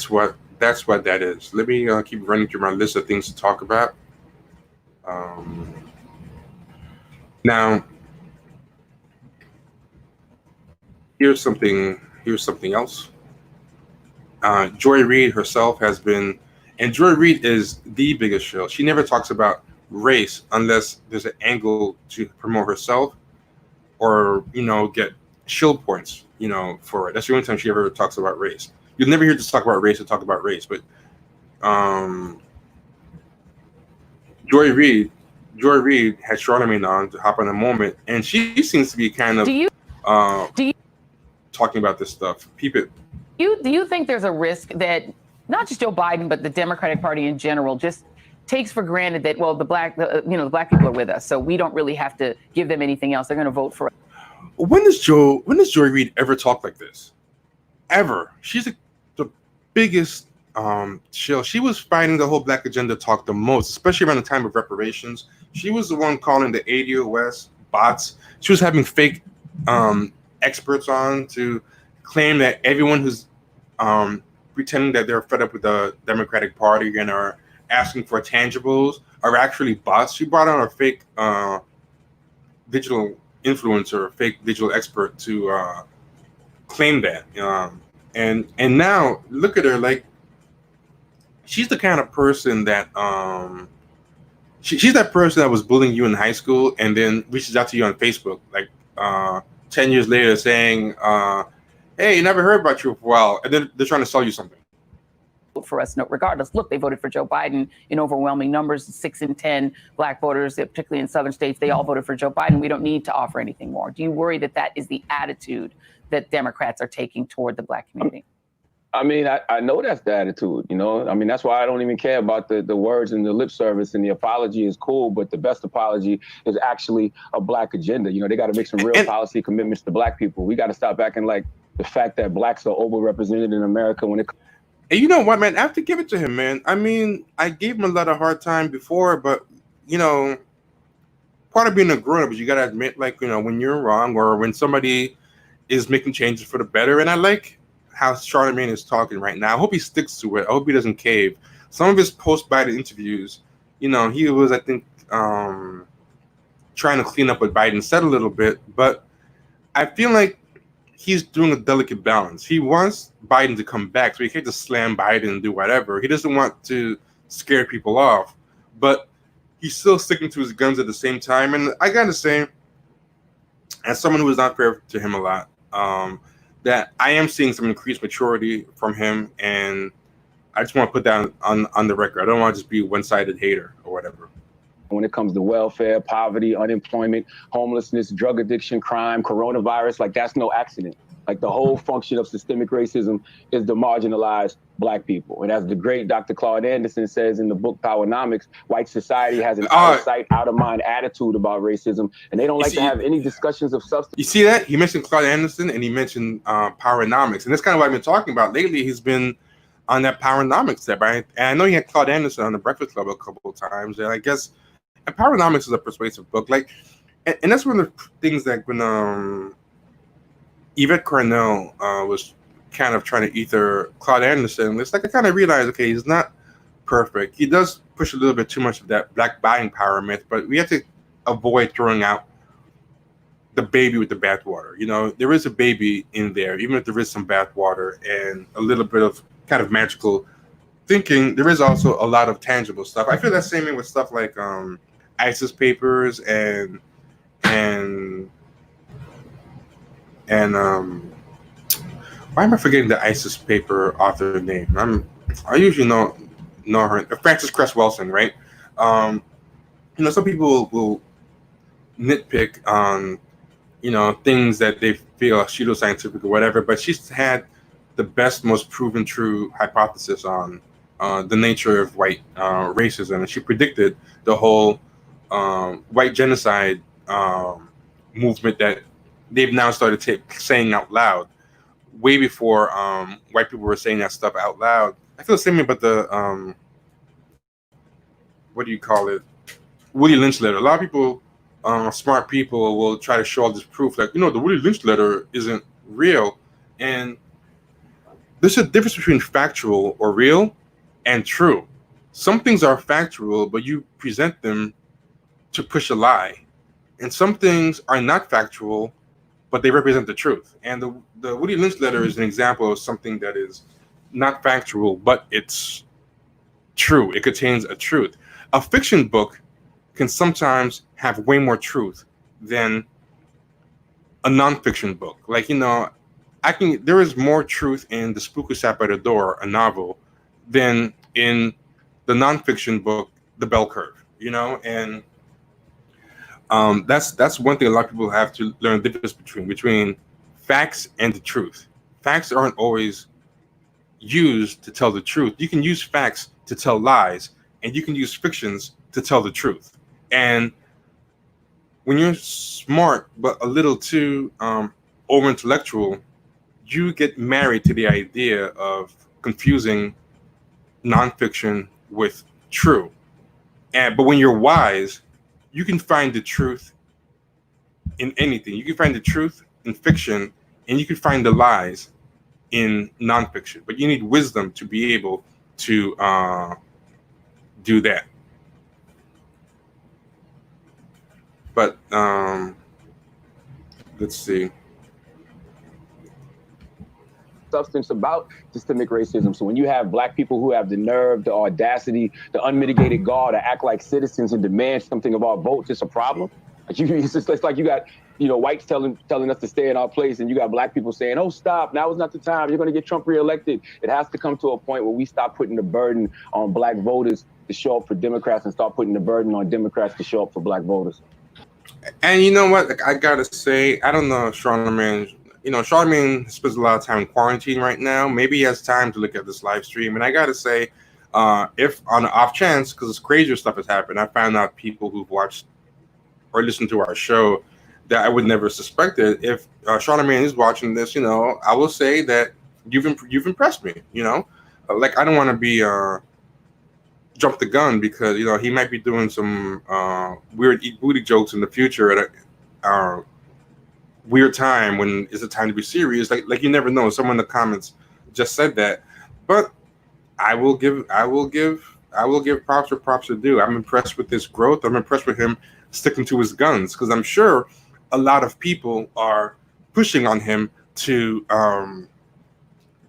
what that is. Let me keep running through my list of things to talk about. Now, here's something else. Joy Reid herself has been, and Joy Reid is the biggest shill. She never talks about race unless there's an angle to promote herself or get shill points for it. That's the only time she ever talks about race. You'll never hear us talk about race or talk about race, but Joy Reid had Charlamagne on to hop on a moment, and she seems to be kind of talking about this stuff. Peep it. Do you think there's a risk that not just Joe Biden, but the Democratic Party in general just takes for granted that, well, the black people are with us, so we don't really have to give them anything else. They're going to vote for us. When does Joy Reid ever talk like this? Ever? She's the biggest shill. She was fighting the whole black agenda talk the most, especially around the time of reparations. She was the one calling the ADOS bots. She was having fake experts on to claim that everyone who's pretending that they're fed up with the Democratic Party and are asking for tangibles are actually bots. She brought on a fake digital influencer, fake digital expert to claim that. And now look at her, like she's the kind of person that she's that person that was bullying you in high school and then reaches out to you on Facebook like 10 years later saying, hey, never heard about you for a while, and then they're trying to sell you something. For us, no, regardless. Look, they voted for Joe Biden in overwhelming numbers, 6 in 10 black voters, particularly in southern states. They all voted for Joe Biden. We don't need to offer anything more. Do you worry that that is the attitude that Democrats are taking toward the black community? I mean, I know that's the attitude, I mean, that's why I don't even care about the words and the lip service, and the apology is cool, but the best apology is actually a black agenda. They got to make some real policy commitments to black people. We got to stop acting like the fact that blacks are overrepresented in America when it comes. And you know what, man? I have to give it to him, man. I mean, I gave him a lot of hard time before, but, part of being a grown-up is you got to admit, like, when you're wrong or when somebody is making changes for the better. And I like how Charlamagne is talking right now. I hope he sticks to it. I hope he doesn't cave. Some of his post-Biden interviews, he was, I think, trying to clean up what Biden said a little bit. But I feel like he's doing a delicate balance. He wants Biden to come back, so he can't just slam Biden and do whatever. He doesn't want to scare people off, but he's still sticking to his guns at the same time. And I gotta say, as someone who is not fair to him a lot, that I am seeing some increased maturity from him, and I just want to put that on the record. I don't want to just be a one-sided hater or whatever. When it comes to welfare, poverty, unemployment, homelessness, drug addiction, crime, coronavirus, like that's no accident. Like the whole function of systemic racism is to marginalize Black people. And as the great Dr. Claude Anderson says in the book Powernomics, white society has an out of sight, out of mind attitude about racism, and they don't like to have any discussions of substance. You see that? He mentioned Claude Anderson and he mentioned Powernomics. And that's kind of what I've been talking about lately. He's been on that Powernomics step. And I know he had Claude Anderson on the Breakfast Club a couple of times. And I guess and Powernomics is a persuasive book. Like, and that's one of the things that when Yvette Cornell was kind of trying to ether Claude Anderson, it's like I kind of realized, okay, he's not perfect. He does push a little bit too much of that black buying power myth, but we have to avoid throwing out the baby with the bathwater. You know, there is a baby in there, even if there is some bathwater and a little bit of kind of magical thinking. There is also a lot of tangible stuff. I feel that same way with stuff like ISIS papers and why am I forgetting the ISIS paper author name? I usually know her, Frances Cress Welsing, right? You know, some people will nitpick on, you know, things that they feel are pseudoscientific or whatever, but she's had the best, most proven true hypothesis on the nature of white racism, and she predicted the whole white genocide movement that they've now started saying out loud, way before white people were saying that stuff out loud. I feel the same way about the what do you call it, Willie Lynch letter. A lot of people, smart people, will try to show all this proof, like, you know, the Willie Lynch letter isn't real, and there's a difference between factual or real and true. Some things are factual, but you present them to push a lie, and some things are not factual, but they represent the truth. And the Willie Lynch letter is an example of something that is not factual, but it's true. It contains a truth. A fiction book can sometimes have way more truth than a nonfiction book. Like, you know, there is more truth in The Spook Who Sat by the Door, a novel, than in the nonfiction book, The Bell Curve, you know? And that's one thing a lot of people have to learn the difference between facts and the truth. Facts aren't always used to tell the truth. You can use facts to tell lies, and you can use fictions to tell the truth. And when you're smart but a little too over intellectual, you get married to the idea of confusing nonfiction with true. But when you're wise, you can find the truth in anything. You can find the truth in fiction, and you can find the lies in nonfiction. But you need wisdom to be able to do that. But let's see. Substance about systemic racism. So when you have Black people who have the nerve, the audacity, the unmitigated gall to act like citizens and demand something of our votes, it's a problem. It's like you got, you know, whites telling us to stay in our place, and you got Black people saying, oh, stop, now is not the time, you're going to get Trump reelected. It has to come to a point where we stop putting the burden on Black voters to show up for Democrats and start putting the burden on Democrats to show up for Black voters. And you know what, like, I gotta say, I don't know if Charlamagne, you know, Charlamagne spends a lot of time in quarantine right now. Maybe he has time to look at this live stream. And I gotta say, if on the off chance, because crazier stuff has happened, I found out people who've watched or listened to our show that I would never suspected. If Charlamagne is watching this, you know, I will say that you've impressed me. You know, like, I don't want to be jump the gun, because, you know, he might be doing some weird eat booty jokes in the future at a weird time when it's a time to be serious. Like you never know. Someone in the comments just said that, but I will give props where props are due. I'm impressed with his growth. I'm impressed with him sticking to his guns, because I'm sure a lot of people are pushing on him to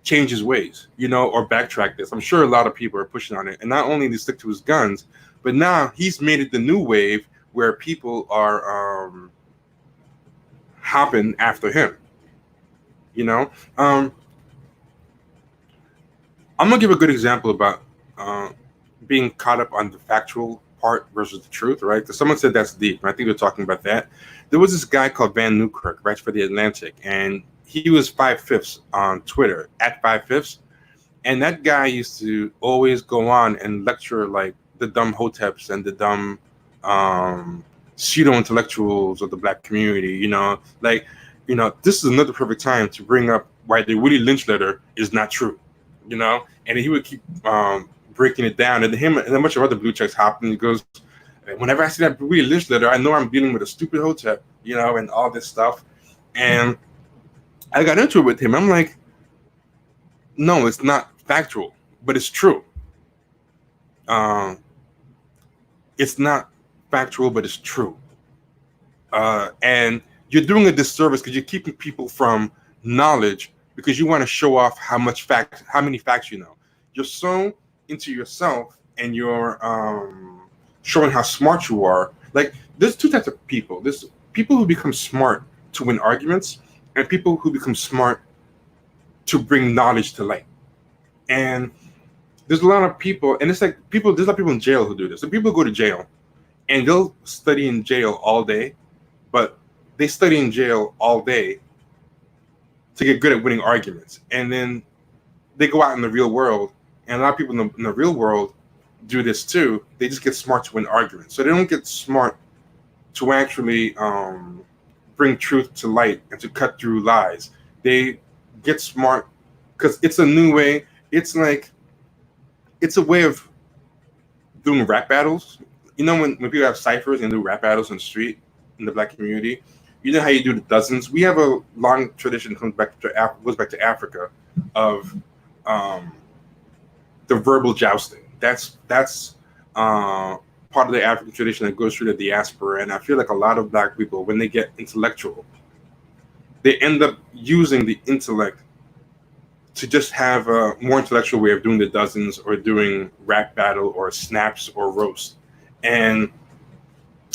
change his ways, or backtrack this. I'm sure a lot of people are pushing on it. And not only did he stick to his guns, but now he's made it the new wave where people are hopping after him. I'm gonna give a good example about being caught up on the factual part versus the truth, right? Because someone said that's deep, and I think they're talking about that. There was this guy called Van Newkirk, writes for The Atlantic, and he was 5/5 on Twitter, at 5/5. And that guy used to always go on and lecture like the dumb hoteps and the dumb pseudo-intellectuals of the Black community, this is another perfect time to bring up why the Willie Lynch letter is not true, and he would keep breaking it down, and him and a bunch of other blue checks hopped, and he goes, whenever I see that Willie Lynch letter, I know I'm dealing with a stupid hotep, and all this stuff. And I got into it with him. I'm like, no, it's not factual, but it's true. It's not factual, but it's true. And you're doing a disservice because you're keeping people from knowledge because you want to show off how many facts you know. You're so into yourself and you're showing how smart you are. Like, there's two types of people. There's people who become smart to win arguments and people who become smart to bring knowledge to light. And there's a lot of people, and it's like there's a lot of people in jail who do this. So people go to jail and they'll study in jail all day, but they study in jail all day to get good at winning arguments. And then they go out in the real world, and a lot of people in the real world do this too. They just get smart to win arguments. So they don't get smart to actually bring truth to light and to cut through lies. They get smart because it's a new way. It's like, it's a way of doing rap battles. When people have ciphers and do rap battles on the street in the Black community, you know how you do the dozens? We have a long tradition that goes back to Africa of the verbal jousting. That's part of the African tradition that goes through the diaspora. And I feel like a lot of Black people, when they get intellectual, they end up using the intellect to just have a more intellectual way of doing the dozens or doing rap battle or snaps or roast. And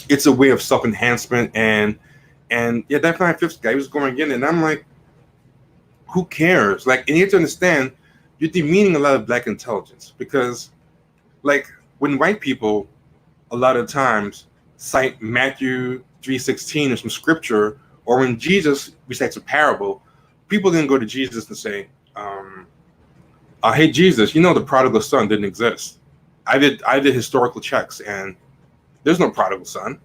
it's a way of self-enhancement. And yeah, that 5/5 guy was going in, and I'm like, who cares? Like, and you have to understand, you're demeaning a lot of Black intelligence because, like, when white people a lot of times cite Matthew 3:16 or some scripture, or when Jesus recites a parable, people then go to Jesus and say, hey Jesus, the prodigal son didn't exist. I did historical checks and there's no prodigal son.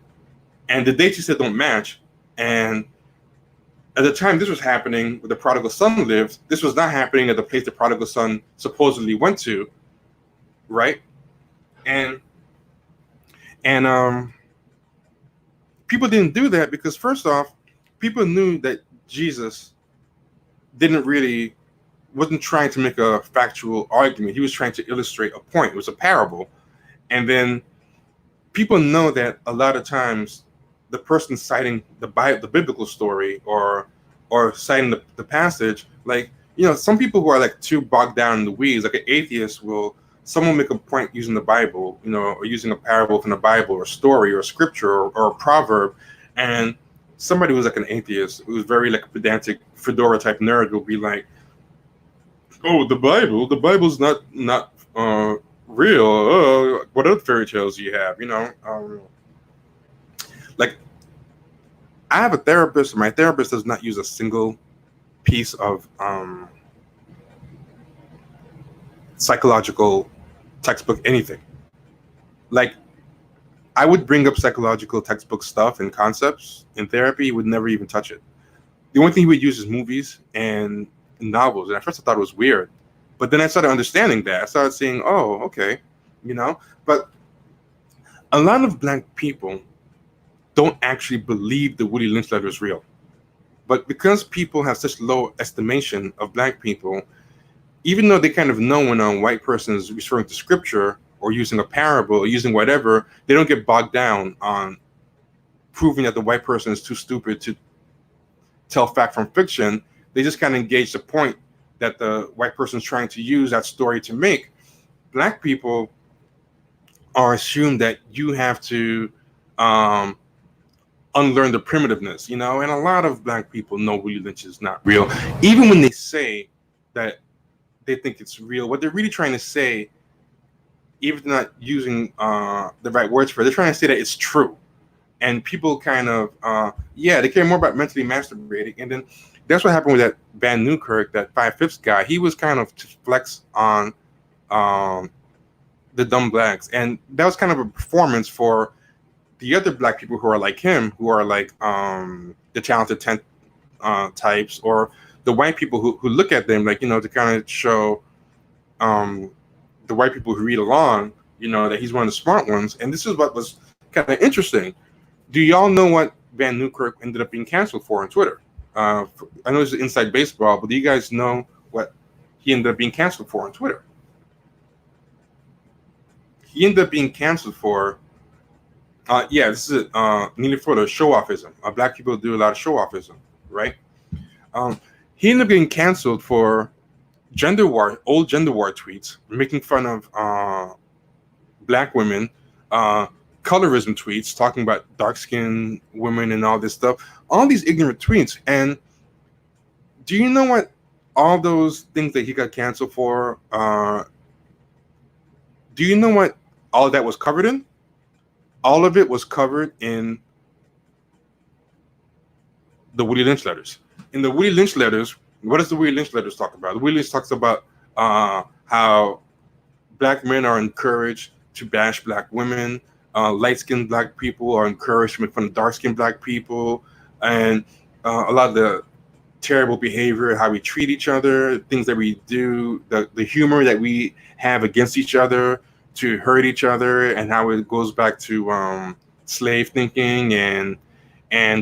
And the dates you said don't match. And at the time this was happening, where the prodigal son lived, this was not happening at the place the prodigal son supposedly went to, right? And people didn't do that because, first off, people knew that Jesus wasn't trying to make a factual argument. He was trying to illustrate a point. It was a parable. And then people know that a lot of times the person citing the biblical story or citing the passage, like, some people who are like too bogged down in the weeds, like an atheist someone make a point using the Bible, or using a parable from the Bible or a story or a scripture or a proverb. And somebody who's like an atheist, who's very like a pedantic fedora type nerd, will be like, oh, the Bible's not real. What other fairy tales do you have? Like, I have a therapist. My therapist does not use a single piece of psychological textbook, anything. Like, I would bring up psychological textbook stuff and concepts in therapy. He would never even touch it. The only thing he would use is movies and novels. And at first I thought it was weird, but then I started understanding that. I started seeing, oh, okay, but a lot of Black people don't actually believe the Willie Lynch letter is real. But because people have such low estimation of Black people, even though they kind of know when a white person is referring to scripture or using a parable or using whatever, they don't get bogged down on proving that the white person is too stupid to tell fact from fiction. They just kind of engage the point that the white person's trying to use that story to make. Black people are assumed that you have to unlearn the primitiveness, and a lot of Black people know Willie Lynch is not real. Even when they say that they think it's real, what they're really trying to say, even if they're not using the right words for it, they're trying to say that it's true. And people kind of, they care more about mentally masturbating. And then that's what happened with that Van Newkirk, that 5/5 guy. He was kind of to flex on the dumb Blacks. And that was kind of a performance for the other Black people who are like him, who are like the talented 10 types, or the white people who look at them like, to kind of show the white people who read along, that he's one of the smart ones. And this is what was kind of interesting. Do y'all know what Van Newkirk ended up being canceled for on Twitter? I know this is inside baseball, but do you guys know what he ended up being canceled for on Twitter? He ended up being canceled for, this is nearly for the show-offism. Black people do a lot of show-offism, right? He ended up getting canceled for old gender war tweets, making fun of Black women, colorism tweets, talking about dark-skinned women and all this stuff, all these ignorant tweets. And do you know what all those things that he got canceled for, do you know what all of that was covered in? All of it was covered in the Willie Lynch letters. In the Willie Lynch letters, what does the Willie Lynch letters talk about? The Willie Lynch talks about how Black men are encouraged to bash Black women, light-skinned Black people are encouraged to make fun of dark-skinned Black people, and a lot of the terrible behavior, how we treat each other, things that we do, the humor that we have against each other to hurt each other, and how it goes back to slave thinking and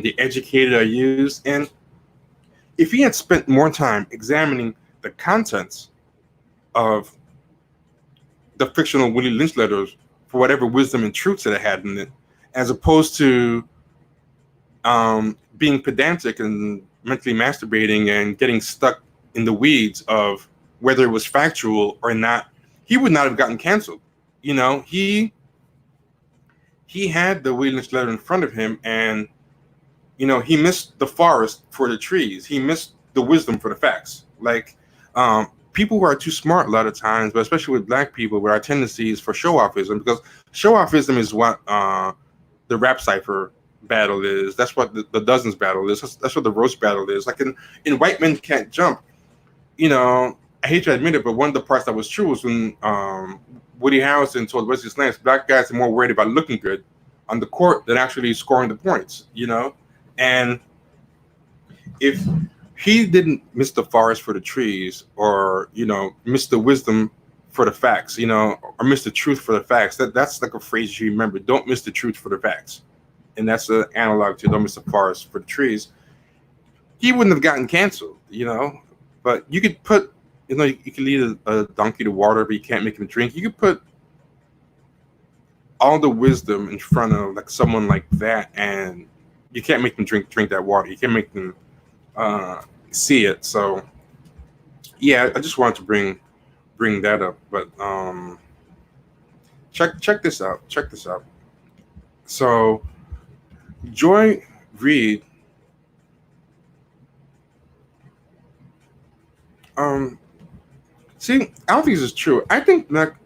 the educated are used. And if he had spent more time examining the contents of the fictional Willie Lynch letters for whatever wisdom and truths that it had in it, as opposed to being pedantic and mentally masturbating and getting stuck in the weeds of whether it was factual or not, he would not have gotten canceled. He had the Willie Lynch letter in front of him, and he missed the forest for the trees. He missed the wisdom for the facts. Like, people who are too smart a lot of times, but especially with Black people, where our tendency is for show-offism, because show-offism is what the rap cipher battle is. That's what the dozens battle is. That's what the roast battle is. Like in White Men Can't Jump, I hate to admit it, but one of the parts that was true was when Woody Harrelson told Wesley Snipes, Black guys are more worried about looking good on the court than actually scoring the points, And if he didn't miss the forest for the trees, or, miss the wisdom for the facts, or miss the truth for the facts, that's like a phrase you remember. Don't miss the truth for the facts. And that's an analog to don't miss the forest for the trees. He wouldn't have gotten canceled, But you could put, you could lead a donkey to water, but you can't make him drink. You could put all the wisdom in front of like someone like that, and you can't make them drink that water. You can't make them see it. So yeah, I just wanted to bring that up. But check this out. So Joy Reid, see, I don't think this is true. I think Black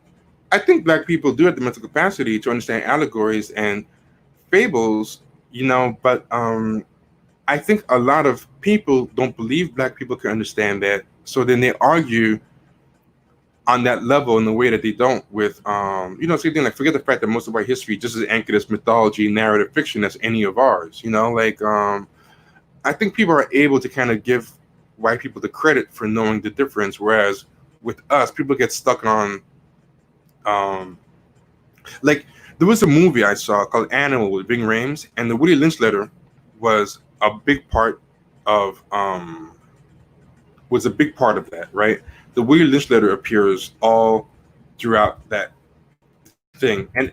people do have the mental capacity to understand allegories and fables, but I think a lot of people don't believe Black people can understand that. So then they argue on that level in the way that they don't with, same thing, like forget the fact that most of our history just as anchored as mythology, narrative fiction as any of ours, I think people are able to kind of give white people the credit for knowing the difference, whereas with us, people get stuck on, like there was a movie I saw called Animal with Ving Rhames, and the Willie Lynch letter was a big part of that, right? The Willie Lynch letter appears all throughout that thing. And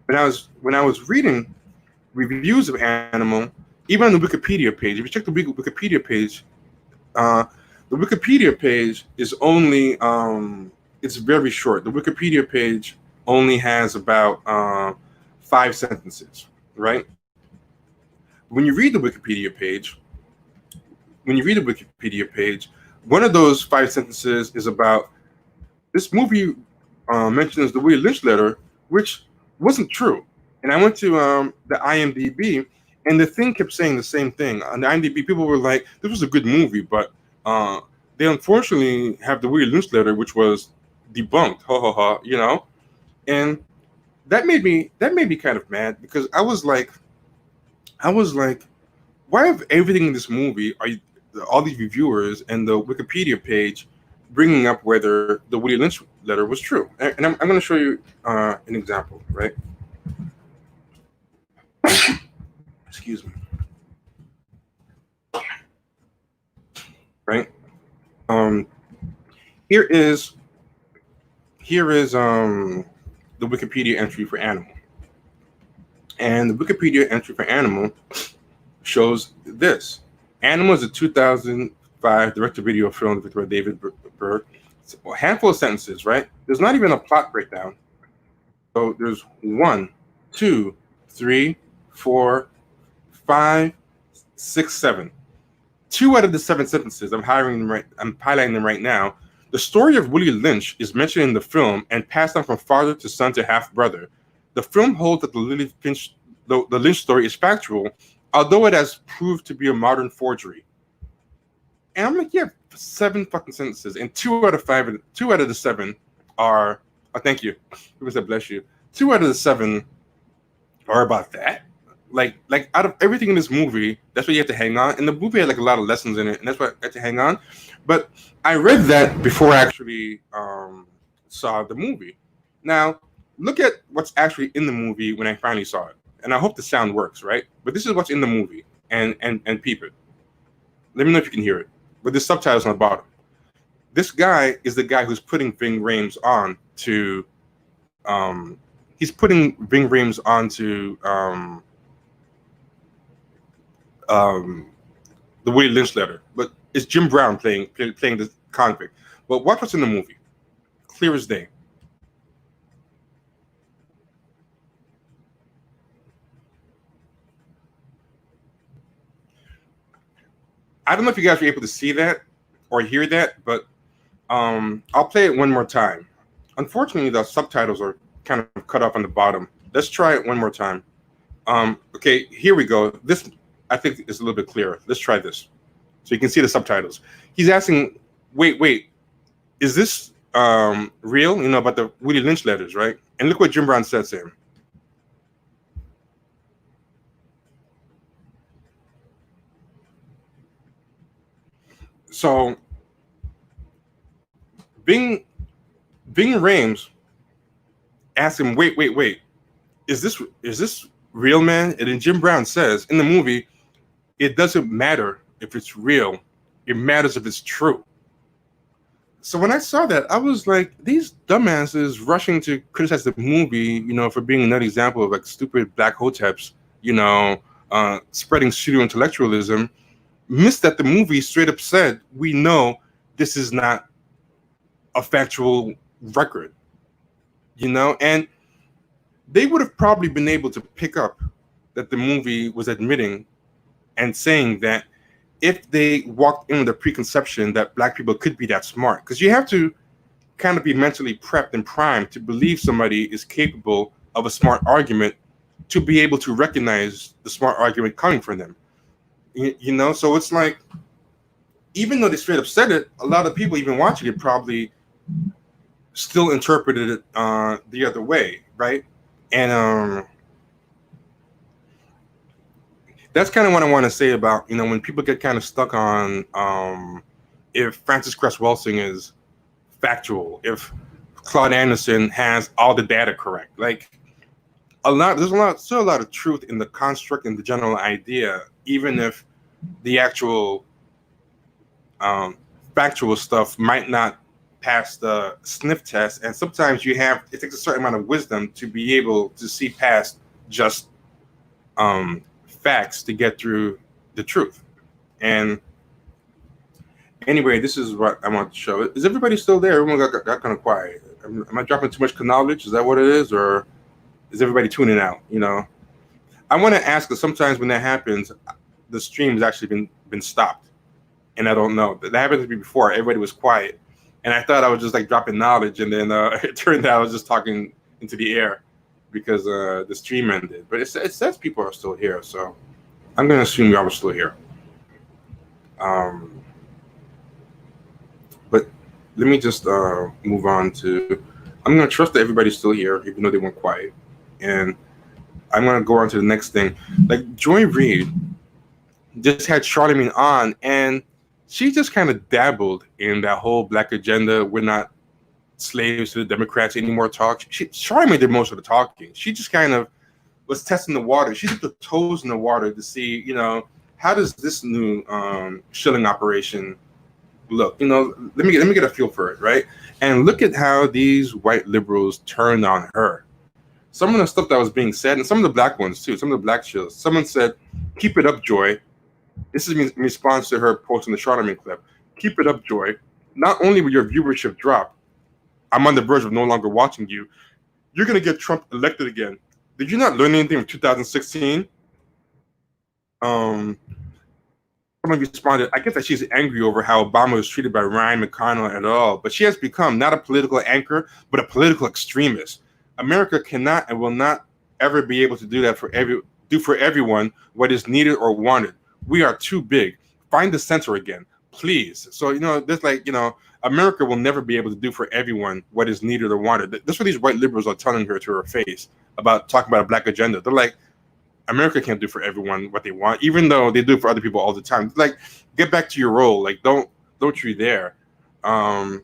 when I was reading reviews of Animal, even on the Wikipedia page, if you check the Wikipedia page, The Wikipedia page is only it's very short. The Wikipedia page only has about 5 sentences, right? When you read the Wikipedia page, one of those 5 sentences is about this movie mentions the Willie Lynch letter, which wasn't true. And I went to the IMDb, and the thing kept saying the same thing. On the IMDb, people were like, "This was a good movie," but they unfortunately have the Willie Lynch letter, which was debunked. Ha ha ha! You know, and that made me kind of mad, because I was like, why have everything in this movie all these reviewers and the Wikipedia page bringing up whether the Willie Lynch letter was true? And I'm going to show you an example, right? Excuse me. Right. Here is the Wikipedia entry for Animal, and the Wikipedia entry for Animal shows this. Animal is a 2005 direct-to-video film directed by David Berg. It's a handful of sentences, right? There's not even a plot breakdown. So there's 1, 2, 3, 4, 5, 6, 7. 2 out of the 7 sentences, I'm highlighting them right now. The story of Willie Lynch is mentioned in the film and passed on from father to son to half-brother. The film holds that the Lynch story is factual, although it has proved to be a modern forgery. And I'm like, yeah, 7 fucking sentences, and 2 out of the 7 are, oh, thank you. People said bless you. 2 out of the 7 are about that. Like out of everything in this movie, that's what you have to hang on. And the movie had like a lot of lessons in it, and that's what I had to hang on. But I read that before I actually saw the movie. Now, look at what's actually in the movie when I finally saw it. And I hope the sound works, right? But this is what's in the movie, and peep it. Let me know if you can hear it. But the subtitles on the bottom. This guy is the guy who's putting Ving Rhames on to he's putting Ving Rhames onto the Willie Lynch letter, but it's Jim Brown playing the convict. But watch what's in the movie, clear as day. I don't know if you guys were able to see that or hear that, but I'll play it one more time. Unfortunately, the subtitles are kind of cut off on the bottom. Let's try it one more time. Okay, here we go. This, I think, is a little bit clearer. Let's try this. So you can see the subtitles. He's asking, wait, is this real? You know, about the Willie Lynch letters, right? And look what Jim Brown says to him. So Ving Rhames asked him, wait, is this real, man? And then Jim Brown says in the movie, it doesn't matter if it's real, it matters if it's true. So when I saw that, I was like, these dumbasses rushing to criticize the movie, you know, for being another example of like stupid black hoteps, you know, spreading pseudo-intellectualism, missed that the movie straight up said, we know this is not a factual record, you know, and they would have probably been able to pick up that the movie was admitting and saying that if they walked in with a preconception that black people could be that smart, because you have to kind of be mentally prepped and primed to believe somebody is capable of a smart argument to be able to recognize the smart argument coming from them. You know, so it's like, even though they straight up said it, a lot of people even watching it probably still interpreted it the other way, right? And that's kind of what I want to say about, you know, when people get kind of stuck on if Francis Cress Welsing is factual, if Claude Anderson has all the data correct. Like, there's still a lot of truth in the construct and the general idea, even if the actual factual stuff might not pass the sniff test. And sometimes it takes a certain amount of wisdom to be able to see past just facts to get through the truth. And Anyway, this is what I want to show. Is everybody still there? Everyone got kind of quiet. Am I dropping too much knowledge? Is that what it is, or is everybody tuning out? I want to ask, because sometimes when that happens, the stream has actually been stopped, and I don't know. That happened to me before. Everybody was quiet, and I thought I was just like dropping knowledge, and then it turned out I was just talking into the air because the stream ended. But it says people are still here, so I'm going to assume y'all are still here. But let me just move on to. I'm going to trust that everybody's still here, even though they went quiet, and I'm going to go on to the next thing. Like Joy Reid just had Charlemagne on, and she just kind of dabbled in that whole black agenda. We're not slaves to the Democrats anymore talk. Charlemagne did most of the talking. She just kind of was testing the water. She dipped her toes in the water to see, how does this new shilling operation look? Let me get a feel for it, right? And look at how these white liberals turned on her. Some of the stuff that was being said, and some of the black ones too, some of the black shills. Someone said, "Keep it up, Joy." This is in response to her posting the Charlemagne clip. "Keep it up, Joy. Not only will your viewership drop, I'm on the verge of no longer watching you. You're going to get Trump elected again. Did you not learn anything from 2016? Someone responded, "I guess that she's angry over how Obama was treated by Ryan McConnell et al. But she has become not a political anchor, but a political extremist. America cannot and will not ever be able to do that for everyone what is needed or wanted. We are too big. Find the center again, please." So, there's America will never be able to do for everyone what is needed or wanted. That's what these white liberals are telling her to her face about talking about a black agenda. They're like, America can't do for everyone what they want, even though they do it for other people all the time. Like, get back to your role. Like, don't you there. And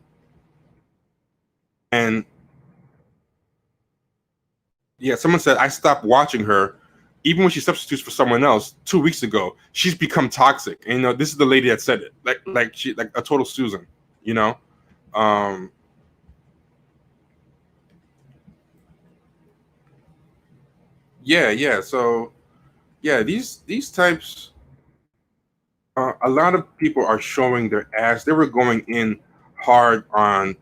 yeah, someone said, "I stopped watching her even when she substitutes for someone else 2 weeks ago. She's become toxic." And this is the lady that said it, like she, like a total Susan, yeah. So yeah, these types, a lot of people are showing their ass. They were going in hard on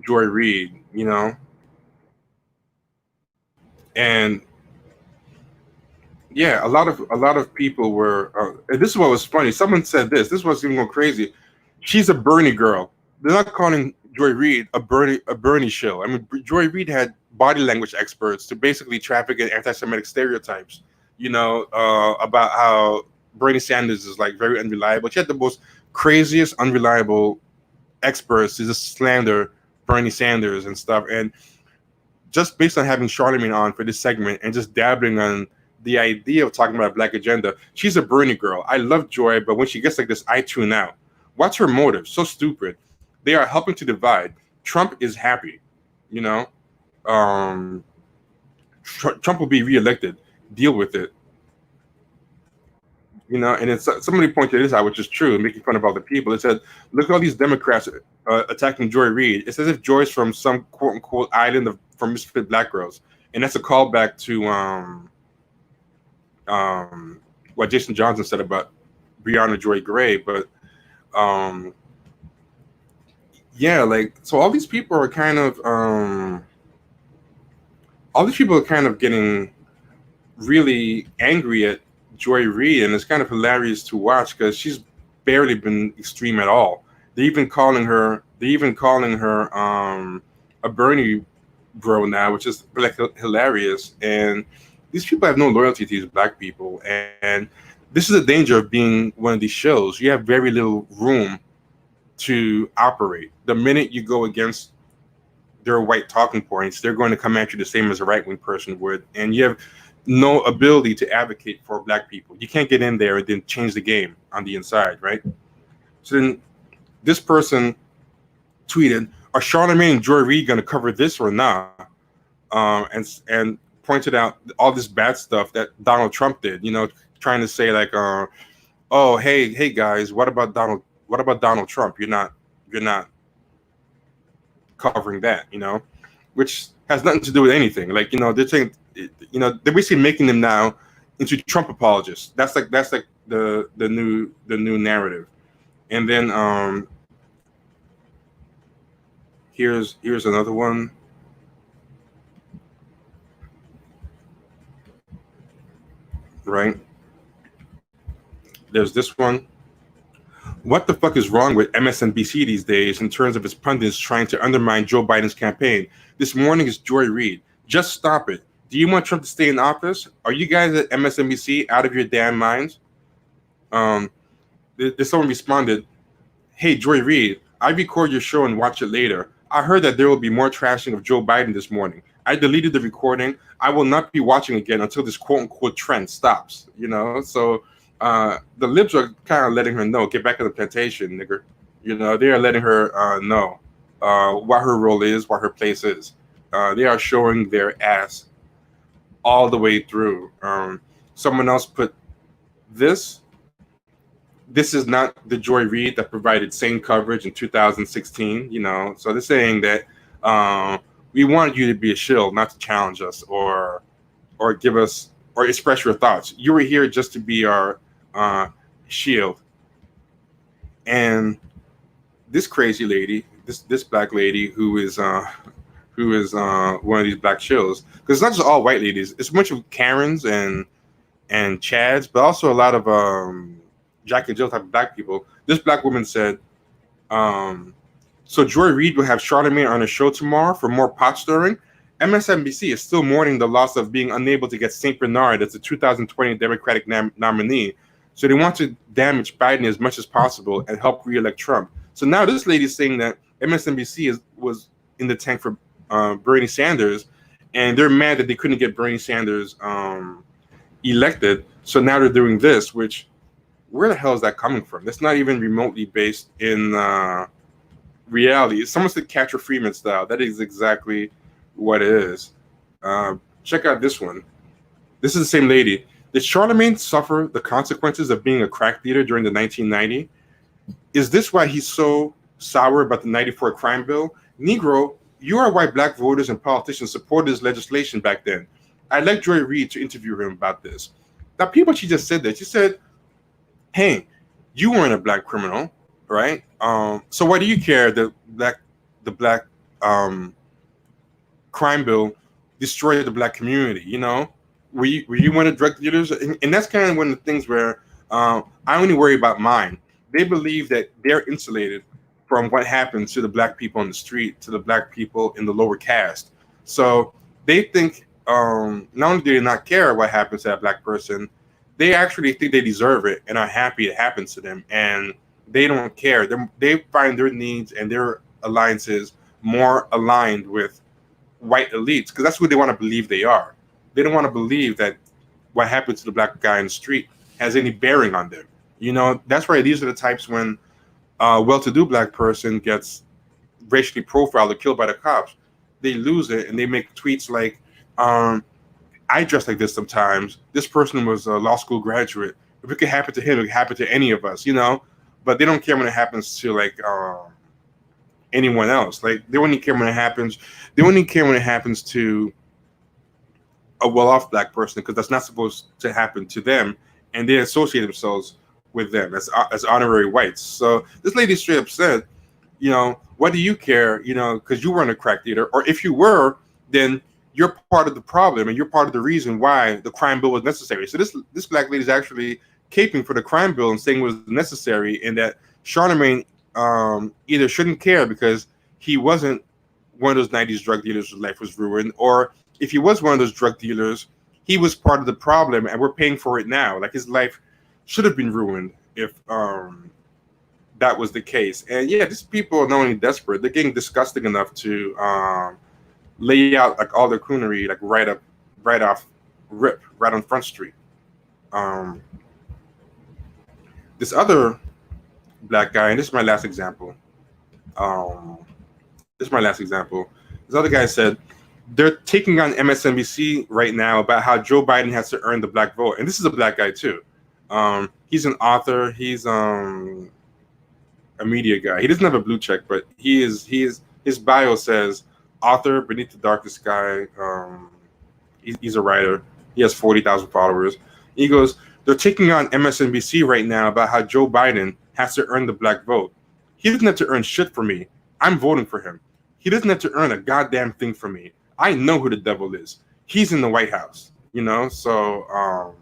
Joy Reid, and yeah, a lot of people were. And this is what was funny. Someone said this. This was even more crazy. She's a Bernie girl. They're not calling Joy Reid a Bernie shill. I mean, Joy Reid had body language experts to basically traffic in anti-Semitic stereotypes. About how Bernie Sanders is like very unreliable. She had the most craziest unreliable experts to just slander Bernie Sanders and stuff. And just based on having Charlemagne on for this segment and just dabbling on the idea of talking about a black agenda, she's a Bernie girl. I love Joy, but when she gets like this, I tune out. What's her motive? So stupid. They are helping to divide. Trump is happy, Trump will be reelected. Deal with it. And it's somebody pointed this out, which is true, making fun of all the people. It said, "Look at all these Democrats attacking Joy Reid. It's as if Joy's from some quote unquote island from misfit black girls." And that's a callback to what Jason Johnson said about Breonna Joy Gray. But yeah, like, so all these people are kind of getting really angry at Joy Reid, and it's kind of hilarious to watch because she's barely been extreme at all. They're even calling her a Bernie bro now, which is like hilarious. And these people have no loyalty to these black people, and this is the danger of being one of these shows. You have very little room to operate. The minute you go against their white talking points, they're going to come at you the same as a right-wing person would, and you have no ability to advocate for black people. You can't get in there and then change the game on the inside, right? So then this person tweeted, "Are Charlemagne and Joy Reid going to cover this or not?" And pointed out all this bad stuff that Donald Trump did, trying to say like, "Oh, hey guys, what about Donald Trump? You're not covering that," which has nothing to do with anything. Like, they're saying, they're basically making them now into Trump apologists. That's like the new narrative. And then here's another one. Right? There's this one. What the fuck is wrong with MSNBC these days in terms of its pundits trying to undermine Joe Biden's campaign? This morning is Joy Reid. Just stop it. Do you want Trump to stay in office? Are you guys at MSNBC out of your damn minds? Someone responded, "Hey, Joy Reid, I record your show and watch it later. I heard that there will be more trashing of Joe Biden this morning. I deleted the recording. I will not be watching again until this quote-unquote trend stops." You know, so the libs are kind of letting her know, get back on the plantation, nigger. You know, they are letting her know what her role is, what her place is. They are showing their ass all the way through. Someone else put this. This is not the Joy Reid that provided same coverage in 2016. You know, so they're saying that we wanted you to be a shill, not to challenge us or give us or express your thoughts. You were here just to be our shield. And this crazy lady, this black lady who is one of these black shills, because it's not just all white ladies, it's a bunch of Karens and Chads, but also a lot of Jack and Jill type of black people. This black woman said, so Joy Reid will have Charlamagne on a show tomorrow for more pot stirring. MSNBC is still mourning the loss of being unable to get St. Bernard as the 2020 Democratic nominee. So they want to damage Biden as much as possible and help re-elect Trump. So now this lady is saying that MSNBC was in the tank for Bernie Sanders, and they're mad that they couldn't get Bernie Sanders elected. So now they're doing this, which, where the hell is that coming from? That's not even remotely based in reality. Someone said Catcher Freeman style. That is exactly what it is. Check out this one. This is the same lady. Did Charlamagne suffer the consequences of being a crack dealer during the 1990? Is this why he's so sour about the 94 crime bill? Negro, you are why black voters and politicians supported this legislation back then. I'd like Joy Reid to interview him about this. Now, people, she just said that. She said, hey, you weren't a black criminal, right? So why do you care that the black crime bill destroyed the black community? You know, were you one of the drug dealers? And that's kind of one of the things where I only worry about mine. They believe that they're insulated from what happens to the black people on the street, to the black people in the lower caste. So they think not only do they not care what happens to that black person, they actually think they deserve it and are happy it happens to them. And they don't care. They find their needs and their alliances more aligned with white elites, because that's what they want to believe they are. They don't want to believe that what happened to the black guy in the street has any bearing on them. You know, that's why these are the types when a well-to-do black person gets racially profiled or killed by the cops, they lose it and they make tweets like, I dress like this sometimes. This person was a law school graduate. If it could happen to him, it could happen to any of us, you know? But they don't care when it happens to like anyone else. Like they only care when it happens. They only care when it happens to a well-off black person, because that's not supposed to happen to them, and they associate themselves with them as honorary whites. So this lady straight up said, you know, what do you care? You know, because you weren't a crack dealer, or if you were, then you're part of the problem and you're part of the reason why the crime bill was necessary. So this black lady is actually caping for the crime bill and saying it was necessary, and that Charlamagne either shouldn't care because he wasn't one of those 90s drug dealers whose life was ruined, or if he was one of those drug dealers, he was part of the problem and we're paying for it now. Like his life should have been ruined if that was the case. And yeah, these people are not only desperate, they're getting disgusting enough to lay out like all their coonery like right on Front Street. This other black guy, and this is my last example. This other guy said they're taking on MSNBC right now about how Joe Biden has to earn the black vote, and this is a black guy too. He's an author. He's a media guy. He doesn't have a blue check, but he is. His bio says author beneath the darkest sky. He's a writer. He has 40,000 followers. He goes, they're taking on MSNBC right now about how Joe Biden has to earn the black vote. He doesn't have to earn shit for me. I'm voting for him. He doesn't have to earn a goddamn thing for me. I know who the devil is. He's in the White House, you know? So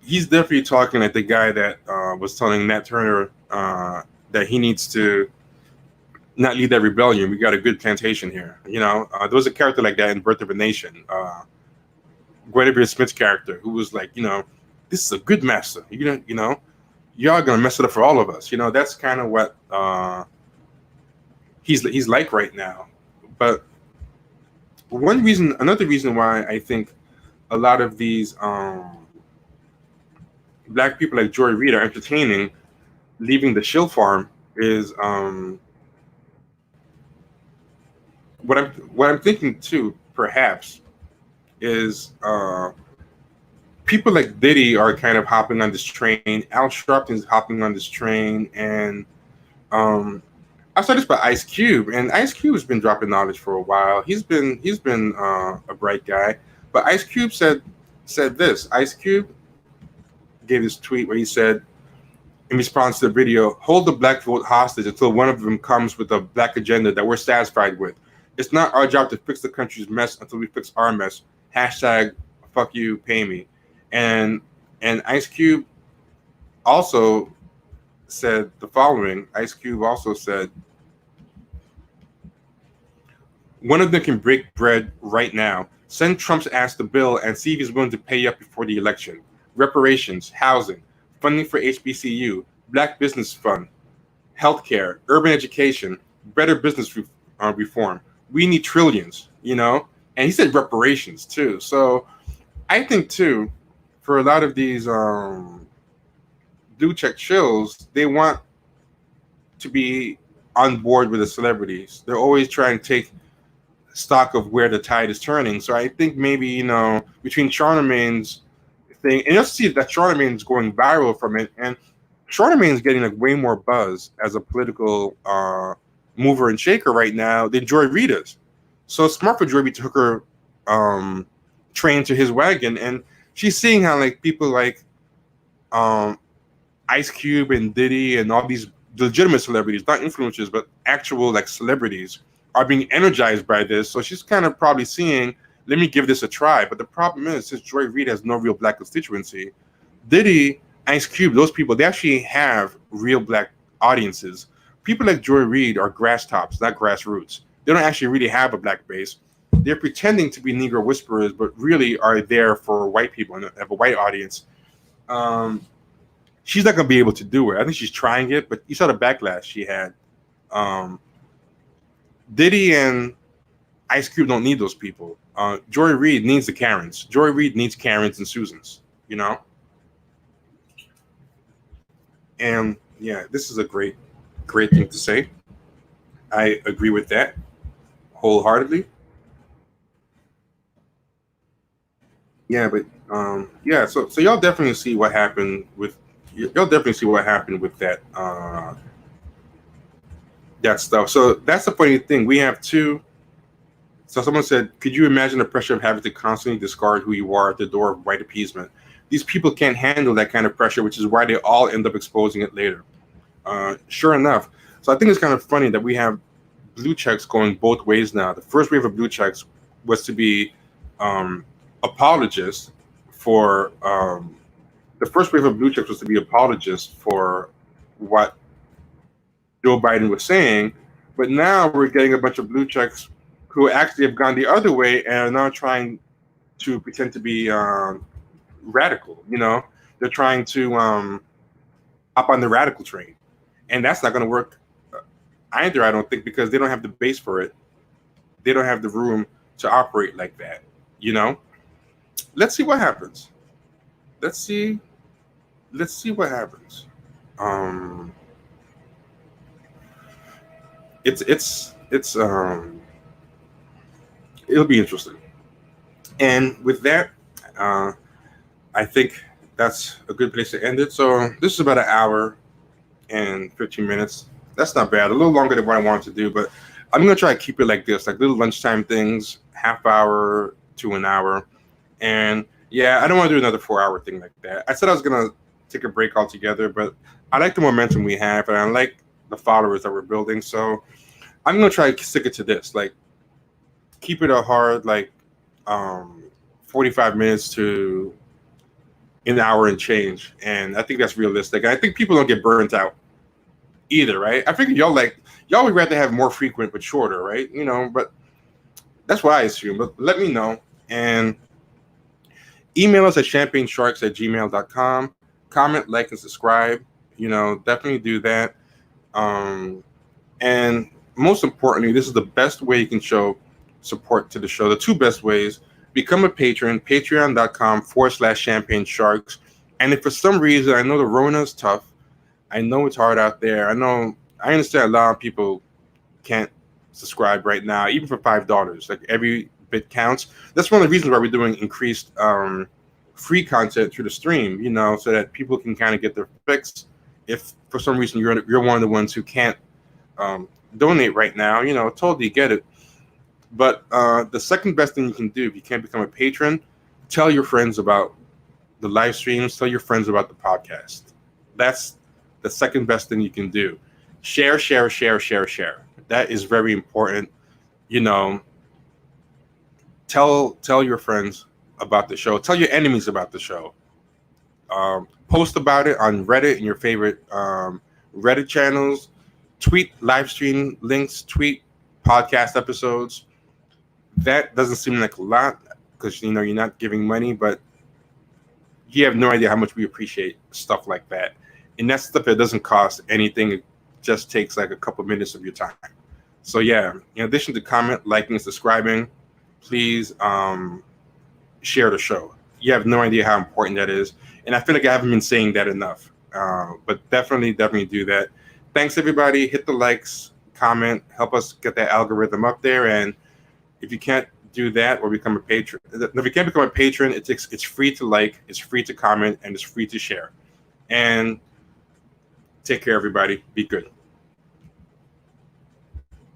he's definitely talking like the guy that was telling Nat Turner that he needs to not lead that rebellion. We got a good plantation here. You know, there was a character like that in Birth of a Nation, Guinevere Smith's character, who was like, you know, this is a good master. You know, y'all gonna mess it up for all of us. You know, that's kind of what he's like right now. But another reason why I think a lot of these black people like Joy Reid are entertaining leaving the shill farm is what I'm thinking too, perhaps, is people like Diddy are kind of hopping on this train. Al Sharpton's hopping on this train, and I saw this by Ice Cube, and Ice Cube has been dropping knowledge for a while. He's been a bright guy, but Ice Cube said this. Ice Cube gave this tweet where he said, in response to the video, "Hold the black vote hostage until one of them comes with a black agenda that we're satisfied with. It's not our job to fix the country's mess until we fix our mess. Hashtag fuck you, pay me." And Ice Cube also said the following. Ice Cube also said, "One of them can break bread right now. Send Trump's ass the bill and see if he's willing to pay up before the election. Reparations, housing, funding for HBCU, Black Business Fund, healthcare, urban education, better business reform. We need trillions, you know?" And he said reparations too. So I think too, for a lot of these blue check shills, they want to be on board with the celebrities. They're always trying to take stock of where the tide is turning. So I think maybe, you know, between Charlemagne's thing, and you'll see that Charlemagne's going viral from it, and Charlemagne's getting like way more buzz as a political mover and shaker right now than Joy Reid is. So it's smart for Joy Reid to hook her train to his wagon, and she's seeing how like people like Ice Cube and Diddy and all these legitimate celebrities, not influencers, but actual like celebrities, are being energized by this. So she's kind of probably seeing, let me give this a try. But the problem is, since Joy Reid has no real black constituency, Diddy, Ice Cube, those people, they actually have real black audiences. People like Joy Reid are grass tops, not grassroots. They don't actually really have a black base. They're pretending to be Negro whisperers, but really are there for white people and have a white audience. She's not going to be able to do it. I think she's trying it, but you saw the backlash she had. Diddy and Ice Cube don't need those people. Joy Reid needs the Karens. Joy Reid needs Karens and Susans, you know? And yeah, this is a great thing to say. I agree with that wholeheartedly. Yeah, but yeah, so y'all definitely see what happened with that that stuff. So that's the funny thing. We have two. So someone said, could you imagine the pressure of having to constantly discard who you are at the door of white appeasement? These people can't handle that kind of pressure, which is why they all end up exposing it later. Sure enough. So I think it's kind of funny that we have blue checks going both ways now. The first wave of blue checks was to be apologists for the first wave of blue checks was to be apologists for what Joe Biden was saying, but now we're getting a bunch of blue checks who actually have gone the other way and are now trying to pretend to be radical. You know, they're trying to hop on the radical train, and that's not going to work either, I don't think, because they don't have the base for it. They don't have the room to operate like that. You know, let's see what happens. Let's see what happens. It'll be interesting. And with that, I think that's a good place to end it. So this is about an hour and 15 minutes. That's not bad. A little longer than what I wanted to do, but I'm going to try to keep it like this, like little lunchtime things, half hour to an hour. And yeah, I don't want to do another 4-hour thing like that. I said I was going to take a break altogether. But I like the momentum we have, and I like the followers that we're building. So I'm gonna try to stick it to this, like keep it a hard 45 minutes to an hour and change, and I think that's realistic. And I think people don't get burnt out either, right? I figure y'all would rather have more frequent but shorter, right? But that's what I assume. But let me know, and email us at champagnesharks@gmail.com. Comment, like, and subscribe. Definitely do that. And most importantly, this is the best way you can show support to the show. The two best ways: become a patron, patreon.com/champagnesharks. And if for some reason, I know the Rona is tough, I know it's hard out there, I understand a lot of people can't subscribe right now, even for $5. Like, every bit counts. That's one of the reasons why we're doing increased free content through the stream, so that people can kind of get their fix. If for some reason you're one of the ones who can't donate right now, totally get it. But the second best thing you can do, if you can't become a patron, tell your friends about the live streams, tell your friends about the podcast. That's the second best thing you can do. Share. That is very important. Tell your friends about the show. Tell your enemies about the show. Post about it on Reddit and your favorite Reddit channels. Tweet live stream links. Tweet podcast episodes. That doesn't seem like a lot because you're not giving money, but you have no idea how much we appreciate stuff like that. And that's stuff that doesn't cost anything. It just takes like a couple minutes of your time. So yeah, in addition to comment, liking, and subscribing, please share the show. You have no idea how important that is. And I feel like I haven't been saying that enough. But definitely do that. Thanks, everybody. Hit the likes, comment, help us get that algorithm up there. And if you can't do that or become a patron, if you can't become a patron, it's free to like, it's free to comment, and it's free to share. And take care, everybody. Be good.